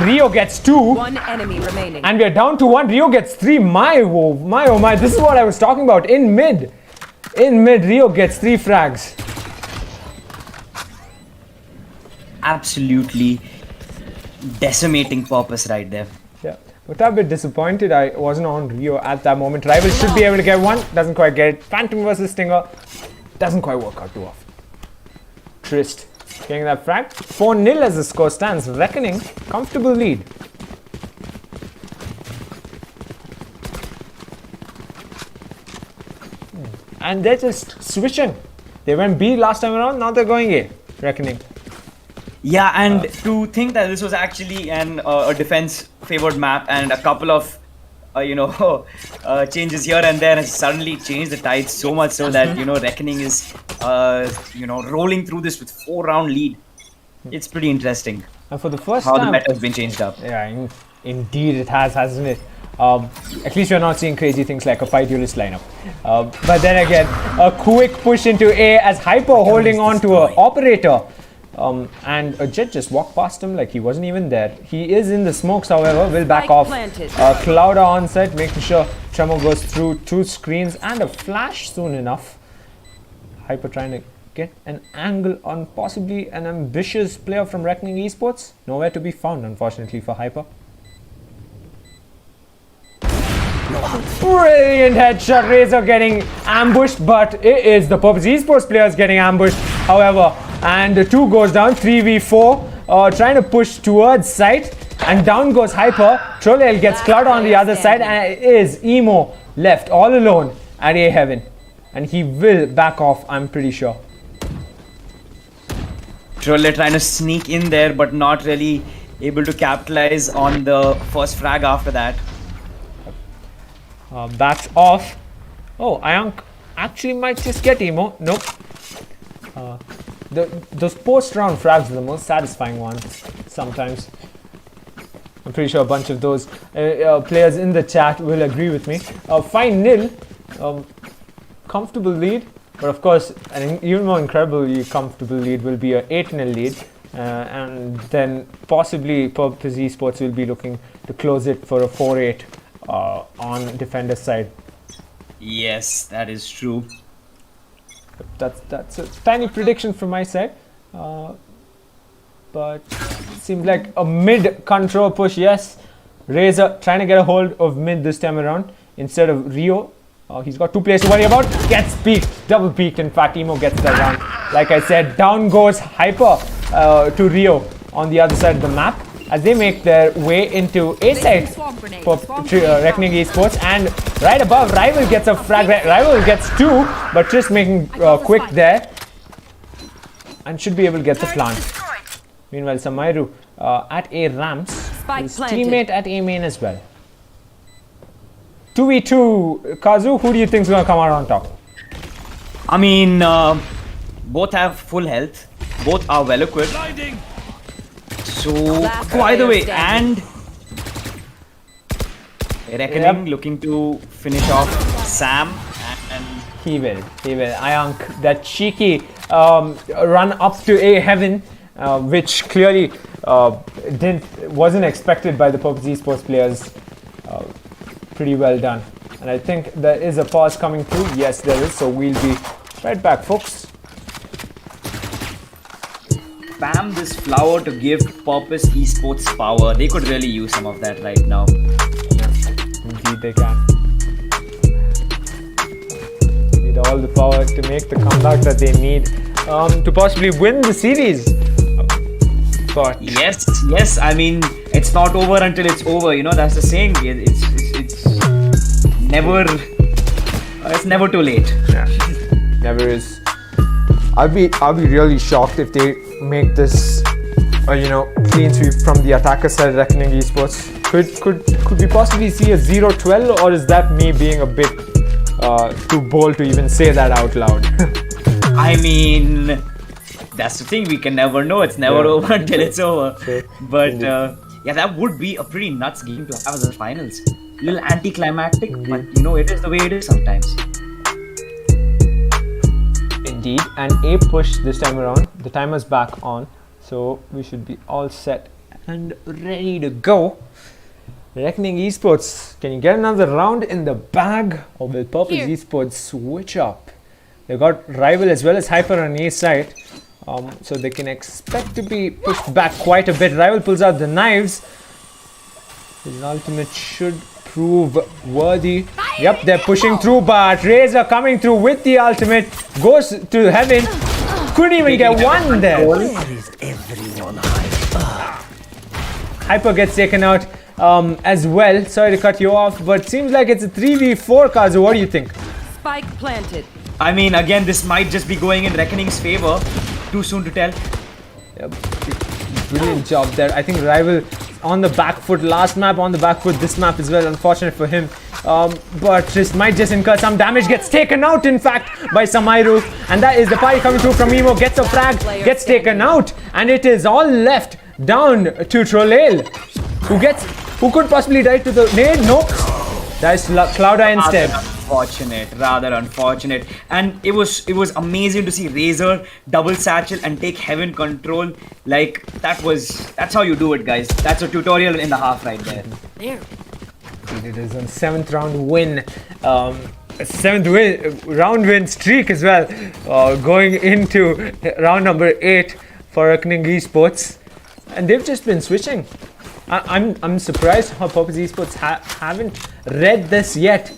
Rio gets 2. One enemy remaining. And we're down to 1. Rio gets 3. My oh my. This is what I was talking about. In mid, Rio gets 3 frags. Absolutely decimating Purpose right there. Yeah. But I'm a bit disappointed I wasn't on Rio at that moment. Rival should be able to get 1. Doesn't quite get it. Phantom versus Stinger. Doesn't quite work out too often. Trist getting that frag. 4-0 as the score stands. Reckoning. Comfortable lead. And they're just switching. They went B last time around. Now they're going A. Reckoning. Yeah, and to think that this was actually a defense favored map and a couple of changes here and there, and suddenly changed the tide so much so that Reckoning is rolling through this with 4-round lead. It's pretty interesting And for the first how the time, meta has been changed up. yeah, indeed it has, hasn't it? At least you're not seeing crazy things like a 5 duelist lineup. But then again, a quick push into A as Hyper holding on to an operator. And a Jet just walked past him like he wasn't even there. He is in the smokes, however, will back Spike off. planted. Cloud on site, making sure Tremor goes through 2 screens and a flash soon enough. Hyper trying to get an angle on possibly an ambitious player from Reckoning Esports. Nowhere to be found, unfortunately, for Hyper. Brilliant headshot. Razor getting ambushed, but it is the Purpose Esports players getting ambushed, however. And the 2 goes down, 3v4, trying to push towards site. And down goes Hyper. Trollel gets Cloud on the other side, and it is Emo left all alone at A Heaven. And he will back off, I'm pretty sure. Troller trying to sneak in there, but not really able to capitalize on the first frag after that. Backs off. Oh, Ionk actually might just get Emo. Nope. Those post-round frags are the most satisfying ones sometimes. I'm pretty sure a bunch of those players in the chat will agree with me. 5-0. Comfortable lead. But of course, an even more incredibly comfortable lead will be a 8-0 lead. And then possibly Purpose Esports will be looking to close it for a 4-8 on defender's side. Yes, that is true. That's a tiny prediction from my side. But seems like a mid control push, yes. Razor trying to get a hold of mid this time around instead of Rio. He's got 2 players to worry about. Gets peeked, double peeked. In fact, Emo gets that round. Like I said, down goes Hyper to Rio on the other side of the map as they make their way into A side for Reckoning Esports. And right above, Rival gets a frag. Rival gets 2, but Triss making quick there and should be able to get the plant. Meanwhile, Samairu at A ramps, his teammate at A main as well. 2v2, Kazu, who do you think is going to come out on top? I mean, both have full health. Both are well equipped. So, either way, and Reckoning looking to finish off Sam, and he will. Ionk, that cheeky run up to A Heaven, which clearly wasn't expected by the Purpose Esports players. Pretty well done. And I think there is a pause coming through. Yes, there is. So we'll be right back, folks. spam this flower to give Purpose Esports power. They could really use some of that right now. Indeed they can. Need all the power to make the comeback that they need to possibly win the series. But yes. I mean, it's not over until it's over. You know, that's the saying. It's never too late. Yeah, never is. I'll be really shocked if they make this, clean sweep from the attacker side. Reckoning Esports could we possibly see a 0-12, or is that me being a bit too bold to even say that out loud? I mean, that's the thing. We can never know. It's never over until it's over. Sure. But that would be a pretty nuts game to have as the finals. Little anticlimactic, but it is the way it is sometimes. Indeed, and a push this time around. The timer's back on, so we should be all set and ready to go. Reckoning Esports, can you get another round in the bag, or will Purpose Esports switch up? They've got Rival as well as Hyper on A side, so they can expect to be pushed back quite a bit. Rival pulls out the knives. His ultimate should prove worthy. Yep, they're pushing through, but Razor coming through with the ultimate, goes to heaven. Couldn't even get one there. Hyper gets taken out as well. Sorry to cut you off, but seems like it's a 3v4, Kazu. What do you think? Spike planted. I mean, again, this might just be going in Reckoning's favor. Too soon to tell. Yep. Brilliant job there. I think Rival on the back foot. Last map on the back foot. This map as well. Unfortunate for him. But Trist might just incur some damage. Gets taken out, in fact, by Samairu. And that is the party coming through from Emo. Gets a frag. Gets taken out. And it is all left down to Trolale. Who could possibly die to the nade? Nope. That's Clouda instead. Rather unfortunate. And it was amazing to see Razor double satchel and take heaven control. Like that's how you do it, guys. That's a tutorial in the half right there. There. It is on 7th round win. 7th round win streak as well. Going into round number 8 for Reckoning Esports. And they've just been switching. I'm surprised how Purpose Esports haven't read this yet.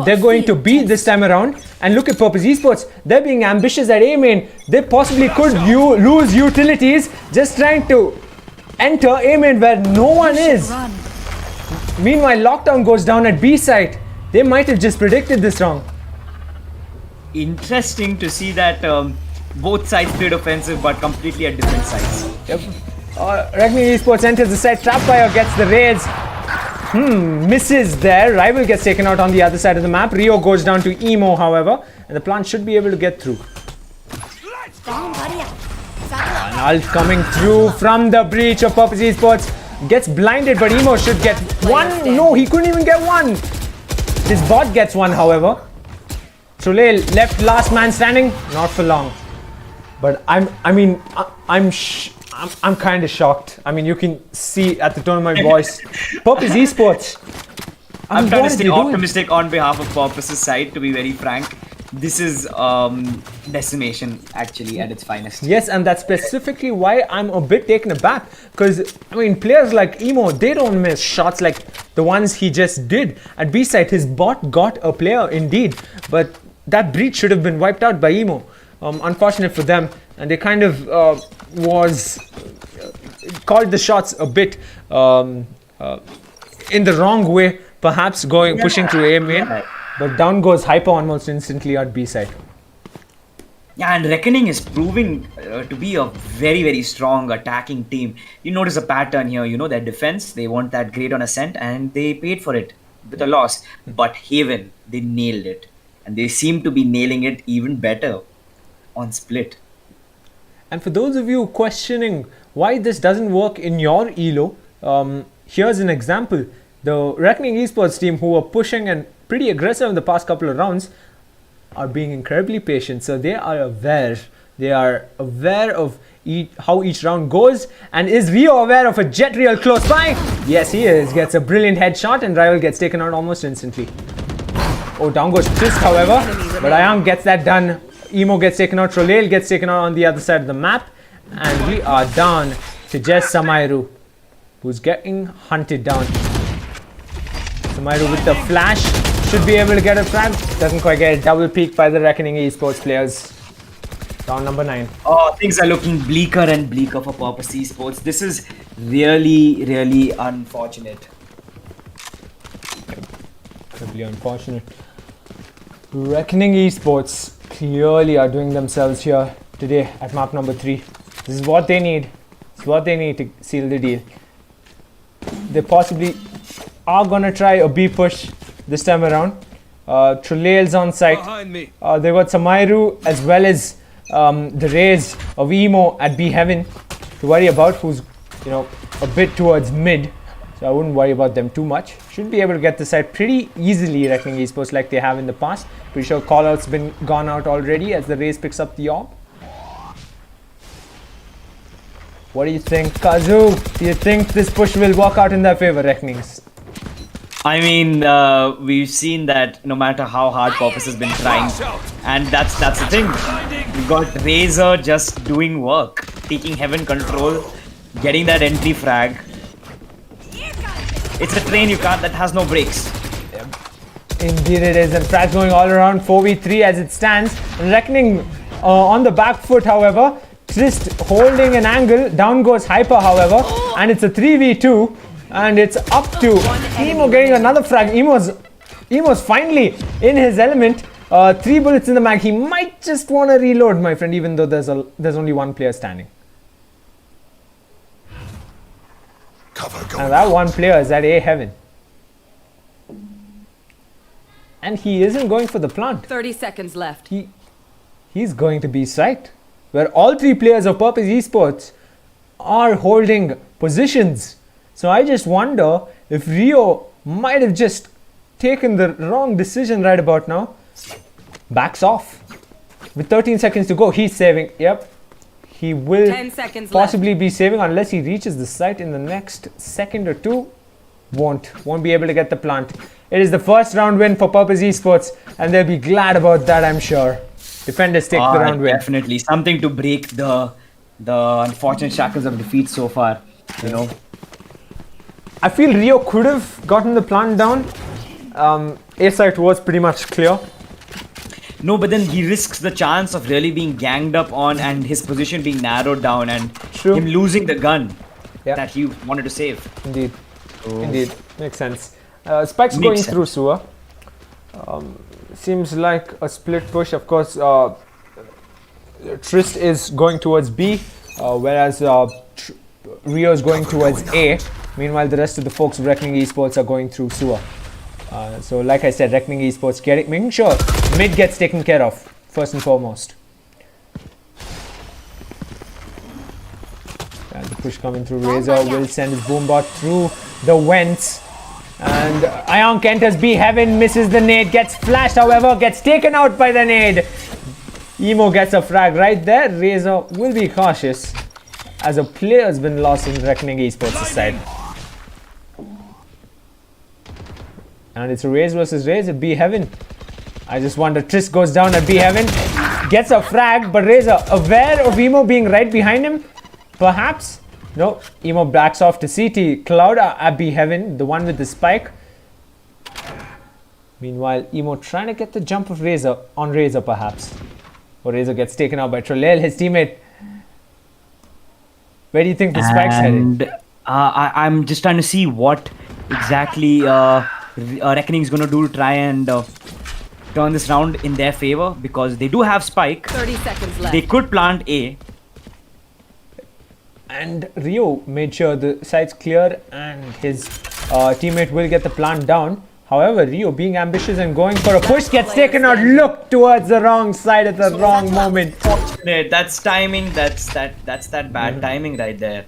They're going to beat this time around. And look at Purpose Esports. They're being ambitious at A main. They possibly could lose utilities just trying to enter A main where no one is. Meanwhile, Lockdown goes down at B site. They might have just predicted this wrong. Interesting to see that both sides played offensive but completely at different sides. Yep. Reckoning Esports enters the site. Trapfire gets the raids. Misses there. Rival gets taken out on the other side of the map. Rio goes down to Emo, however, and the plant should be able to get through. An ult coming through from the breach of Purpose Esports. Gets blinded, but Emo should get one. No, he couldn't even get one. His bot gets one, however. Trolale left last man standing. Not for long. But I'm kind of shocked. I mean, you can see at the tone of my voice. Purpose Esports. I'm trying to stay optimistic on behalf of Purpose's side, to be very frank. This is decimation, actually, at its finest. Yes, and that's specifically why I'm a bit taken aback. Because, I mean, players like Emo, they don't miss shots like the ones he just did. At B-side, his bot got a player, indeed. But that breach should have been wiped out by Emo. Unfortunate for them. And they kind of called the shots a bit in the wrong way, perhaps pushing to A main, but down goes Hyper almost instantly at B side. Yeah, and Reckoning is proving to be a very, very strong attacking team. You notice a pattern here, their defense, they weren't that great on Ascent and they paid for it with a loss. But Haven, they nailed it. And they seem to be nailing it even better on Split. And for those of you questioning why this doesn't work in your elo, here's an example. The Reckoning Esports team, who were pushing and pretty aggressive in the past couple of rounds, are being incredibly patient. So they are aware. They are aware of how each round goes. And is Rio aware of a jet real close by? Yes, he is. Gets a brilliant headshot and Rival gets taken out almost instantly. Oh, down goes Twist, however. But Ayam gets that done. Emo gets taken out, Trolale gets taken out on the other side of the map, and we are down to just Samairu, who's getting hunted down. Samairu with the flash should be able to get a frag. Doesn't quite get a double peek by the Reckoning Esports players. Round number 9. Oh, things are looking bleaker and bleaker for Purpose Esports. This is really, really unfortunate. Incredibly unfortunate. Reckoning Esports clearly are doing themselves here today at map number 3. This is what they need. It's what they need to seal the deal. They possibly are gonna try a B push this time around. Trolale's on site. They got Samairu as well as the raise of Emo at B Heaven to worry about, who's a bit towards mid. So I wouldn't worry about them too much. Should be able to get the side pretty easily, Reckoning Esports, like they have in the past. Pretty sure callout's been gone out already as the race picks up the orb. What do you think, Kazu? Do you think this push will work out in their favor, Reckonings? I mean, we've seen that no matter how hard Purpose has been trying, and that's the thing. We got Razor just doing work, taking heaven control, getting that entry frag. It's a train that has no brakes. Indeed it is, and frags going all around, 4v3 as it stands. Reckoning on the back foot, however. Trist holding an angle, down goes Hyper, however, and it's a 3v2, and it's up to Emo getting another frag. Emo's finally in his element. 3 bullets in the mag. He might just want to reload, my friend, even though there's only one player standing. Cover going And that out. one player is at A heaven. And he isn't going for the plant. 30 seconds left. He's going to be site, where all three players of Purpose Esports are holding positions. So I just wonder if Rio might have just taken the wrong decision right about now. Backs off. With 13 seconds to go, he's saving. Yep. He will 10 seconds possibly be saving unless he reaches the site in the next second or two. Won't be able to get the plant. It is the first round win for Purpose Esports, and they'll be glad about that, I'm sure. Defenders take the round win. Definitely something to break the unfortunate shackles of defeat so far. You know. I feel Rio could have gotten the plant down. A site was pretty much clear. No, but then he risks the chance of really being ganged up on and his position being narrowed down and True. him losing the gun Yeah. that he wanted to save. Indeed. Indeed. Makes sense. Spike's Makes going sense. through sewer. Seems like a split push. Of course, Trist is going towards B, whereas Rio is going towards A. Meanwhile, the rest of the folks of Reckoning Esports are going through sewer. So, like I said, Reckoning Esports making sure mid gets taken care of first and foremost. And the push coming through. Razor will send his boombot through the vents. And Ionk enters B heaven, misses the nade, gets flashed, however, gets taken out by the nade. Emo gets a frag right there. Razor will be cautious as a player has been lost in Reckoning Esports' side. And it's a Raze versus Raze at B heaven. I just wonder, Triss goes down at B heaven, gets a frag, but Razor aware of Emo being right behind him, perhaps. No, Emo backs off to CT. Cloud at B heaven, the one with the spike. Meanwhile, Emo trying to get the jump of Razor on Razor, perhaps. Or Razor gets taken out by Trolel, his teammate. Where do you think the spike's heading? I'm just trying to see what exactly Reckoning is going to do to try and turn this round in their favor, because they do have spike. 30 seconds left. They could plant A. And Rio made sure the site's clear and his teammate will get the plant down. However, Rio, being ambitious and going for a push, gets taken out. Look towards the wrong side at the wrong moment. That's timing. That's that bad timing right there.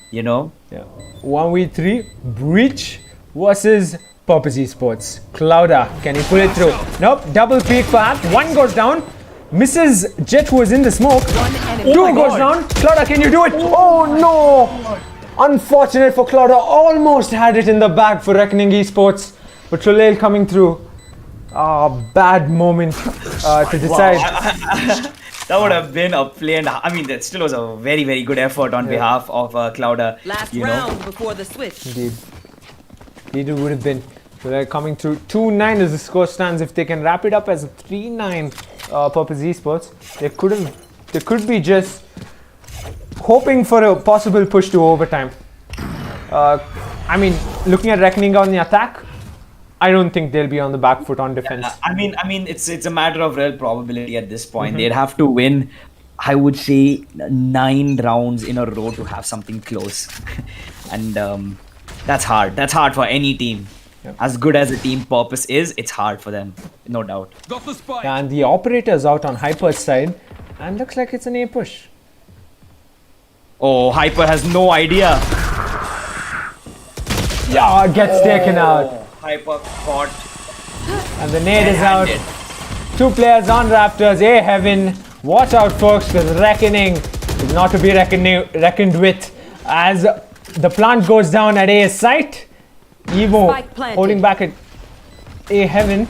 You know. Yeah. 1v3 Breach versus Purpose Esports. Clouda, can he pull it through? Nope. Double peek perhaps. One goes down. Misses Jet, who is in the smoke. Two goes down. Clouda, can you do it? Oh no! Unfortunate for Clouda. Almost had it in the bag for Reckoning Esports. But Trolel coming through. Bad moment to decide. That would have been a play, and I mean that still was a very, very good effort on behalf of Clouda. Last you know. round before the switch. Indeed. Indeed it would have been. So they're coming through 2-9 as the score stands. If they can wrap it up as a 3-9 Purpose Esports, they could be just hoping for a possible push to overtime. I mean, looking at Reckoning on the attack, I don't think they'll be on the back foot on defense. I mean, it's a matter of real probability at this point. They'd have to win, I would say, 9 rounds in a row to have something close, and that's hard. That's hard for any team. Yep. As good as the team Purpose is, it's hard for them, no doubt. And the operator's out on Hyper's side, and looks like it's an A push. Oh, Hyper has no idea. Yeah, gets taken out. Hyper caught. And the nade is out. 2 players on Raptors, A heaven. Watch out, folks, because Reckoning is not to be reckoned with. As the plant goes down at A's site, Evo holding back at A heaven.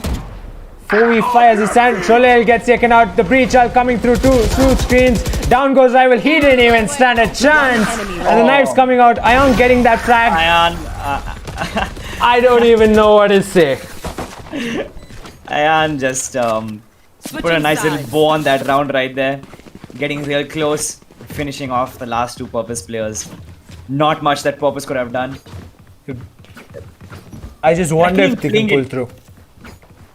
4v5 as he stands. Trolel gets taken out. The breach all coming through 2 screens. Down goes Rival. He didn't even stand a chance. And the knife's coming out. Ion getting that frag. I don't even know what to say. Ayan just put a nice little bow on that round right there. Getting real close. Finishing off the last 2 Purpose players. Not much that Purpose could have done. I just wonder if they can pull through.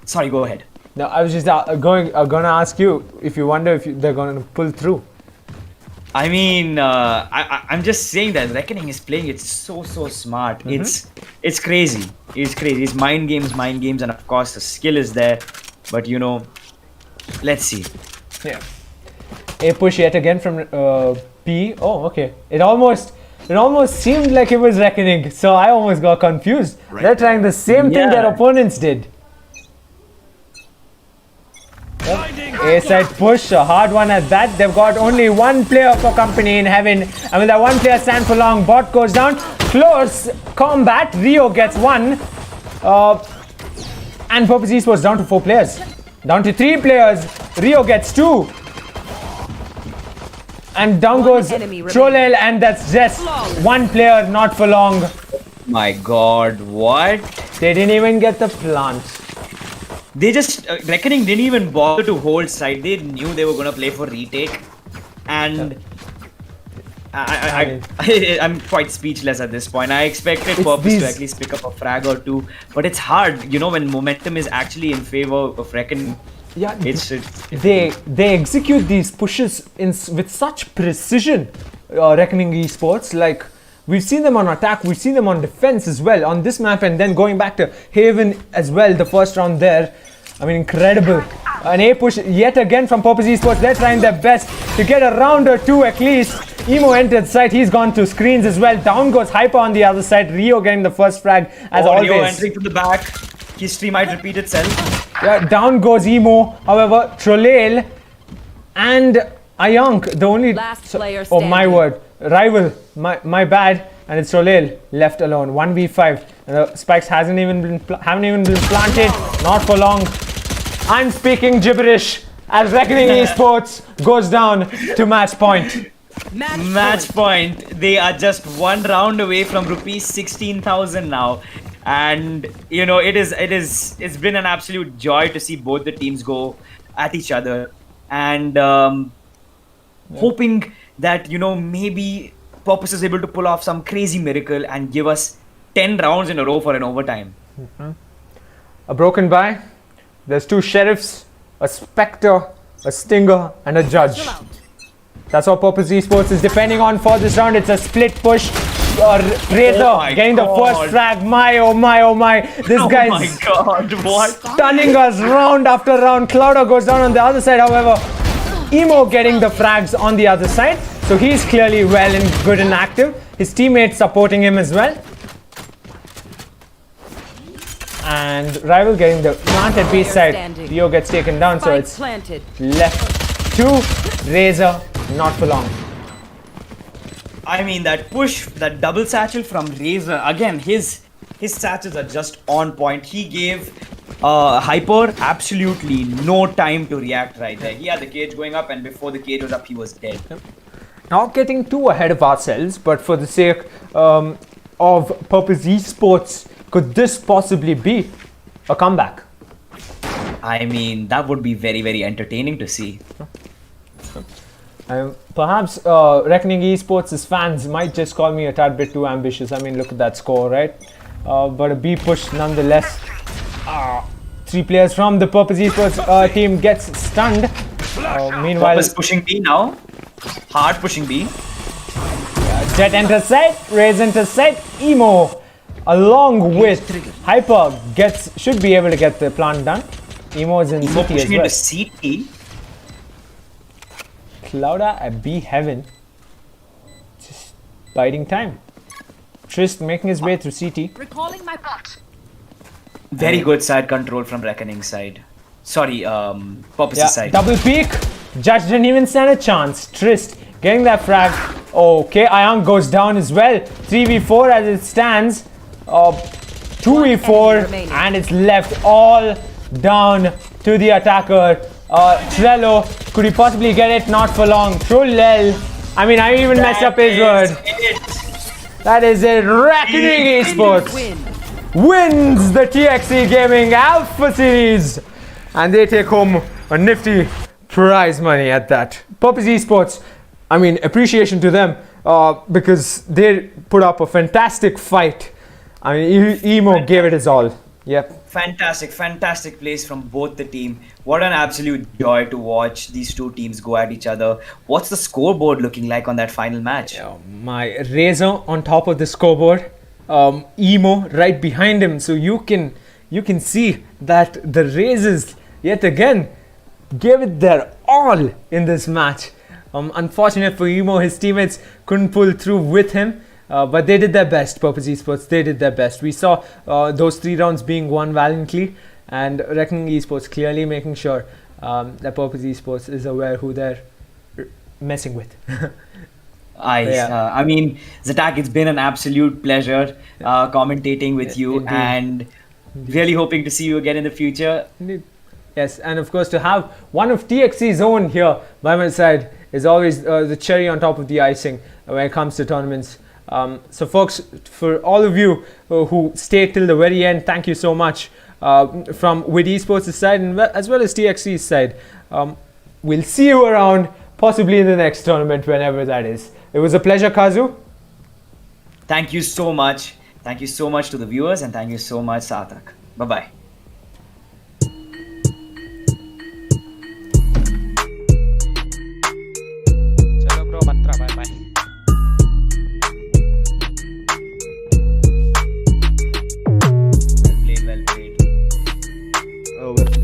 Sorry, go ahead. No, I was just gonna ask you if you wonder if they're going to pull through. I mean, I'm just saying that Reckoning is playing it so smart. It's crazy. It's crazy. It's mind games, and of course the skill is there. But let's see. Yeah. A push yet again from P. Oh, okay. It almost seemed like it was Reckoning, so I almost got confused. They're trying the same thing their opponents did. A side push, a hard one at that. They've got only one player for company in heaven. And with that one player stand for long, bot goes down. Close combat. Rio gets one. And Purpose Esports down to 4 players. Down to 3 players. Rio gets 2. And down goes Trolel, and that's just one player, not for long. My God, what? They didn't even get the plant. They just Reckoning didn't even bother to hold side. They knew they were gonna play for retake, and I'm quite speechless at this point. I expected Purpose to at least pick up a frag or 2, but it's hard, when momentum is actually in favor of Reckoning. Yeah, they execute these pushes with such precision. Reckoning Esports, like we've seen them on attack, we've seen them on defense as well on this map, and then going back to Haven as well. The first round there, I mean, incredible. An A push yet again from Purpose Esports. They're trying their best to get a round or 2 at least. Emo entered site. He's gone to screens as well. Down goes Hyper on the other side. Rio getting the first frag as always. Rio entering from the back. History might repeat itself. Yeah, down goes Emo. However, Trolel and Ayank, the only Last player oh my standing. word, rival, my bad, and it's Trolel left alone. 1v5. The spikes haven't even been planted. Not for long. I'm speaking gibberish as Reckoning Esports goes down to match point. Match point. They are just one round away from rupees 16,000 now. And it's been an absolute joy to see both the teams go at each other, and hoping that maybe Purpose is able to pull off some crazy miracle and give us 10 rounds in a row for an overtime. A broken buy. There's 2 sheriffs, a spectre, a stinger, and a judge. That's what Purpose Esports is depending on for this round. It's a split push. Razor getting the first frag. My oh my. This guy's my God, what? stunning us round after round. Clouder goes down on the other side. However, Emo getting the frags on the other side. So he's clearly well and good and active. His teammates supporting him as well. And Rival getting the plant at B side. Rio gets taken down, so it's left to Razor, not for long. I mean, that push, that double satchel from Razor, again, his satchels are just on point. He gave Hyper absolutely no time to react right there. He had the cage going up, and before the cage was up, he was dead. Not getting too ahead of ourselves, but for the sake of Purpose Esports, could this possibly be a comeback? I mean, that would be very, very entertaining to see. Perhaps Reckoning Esports' fans might just call me a tad bit too ambitious. I mean, look at that score, right? But a B push nonetheless. 3 players from the Purpose Esports team gets stunned. Meanwhile, Purpose pushing B now. Hard pushing B. Jet enters site, Raze enters site, Emo along with Hyper should be able to get the plant done. Emo is in Emo CT as pushing well. into CT. Clouda at B heaven. Just biding time. Trist making his way through CT. Recalling my bot. Very good side control from Reckoning side. Sorry, Purpose's side. Double peek. Judge didn't even stand a chance. Trist getting that frag. Okay, Ayang goes down as well. 3v4 as it stands. 2v4 and it's left all down to the attacker. Trello, could he possibly get it? Not for long. Trolel. I mean, I even messed up his word. That is it. Reckoning Esports wins the TXC Gaming Alpha Series. And they take home a nifty prize money at that. Purpose Esports, I mean, appreciation to them because they put up a fantastic fight. I mean, Emo gave it his all. Yep. Fantastic plays from both the team. What an absolute joy to watch these two teams go at each other. What's the scoreboard looking like on that final match? My Razor on top of the scoreboard, Emo right behind him. So you can see that the Razors yet again gave it their all in this match. Unfortunate for Emo, his teammates couldn't pull through with him. But they did their best, Purpose Esports. They did their best. We saw those 3 rounds being won valiantly, and Reckoning Esports clearly making sure that Purpose Esports is aware who they're messing with. I mean, Zatak, it's been an absolute pleasure commentating with you, Indeed. and really hoping to see you again in the future. Indeed. Yes, and of course to have one of TXC's own here by my side is always the cherry on top of the icing when it comes to tournaments. So folks, for all of you who stayed till the very end, thank you so much from with Esports' side and as well as TXC's side. We'll see you around possibly in the next tournament, whenever that is. It was a pleasure, Kazu. Thank you so much. Thank you so much to the viewers, and thank you so much, Satak. Bye-bye. चलो bro, Matra, bye bye. Well played. Oh, well.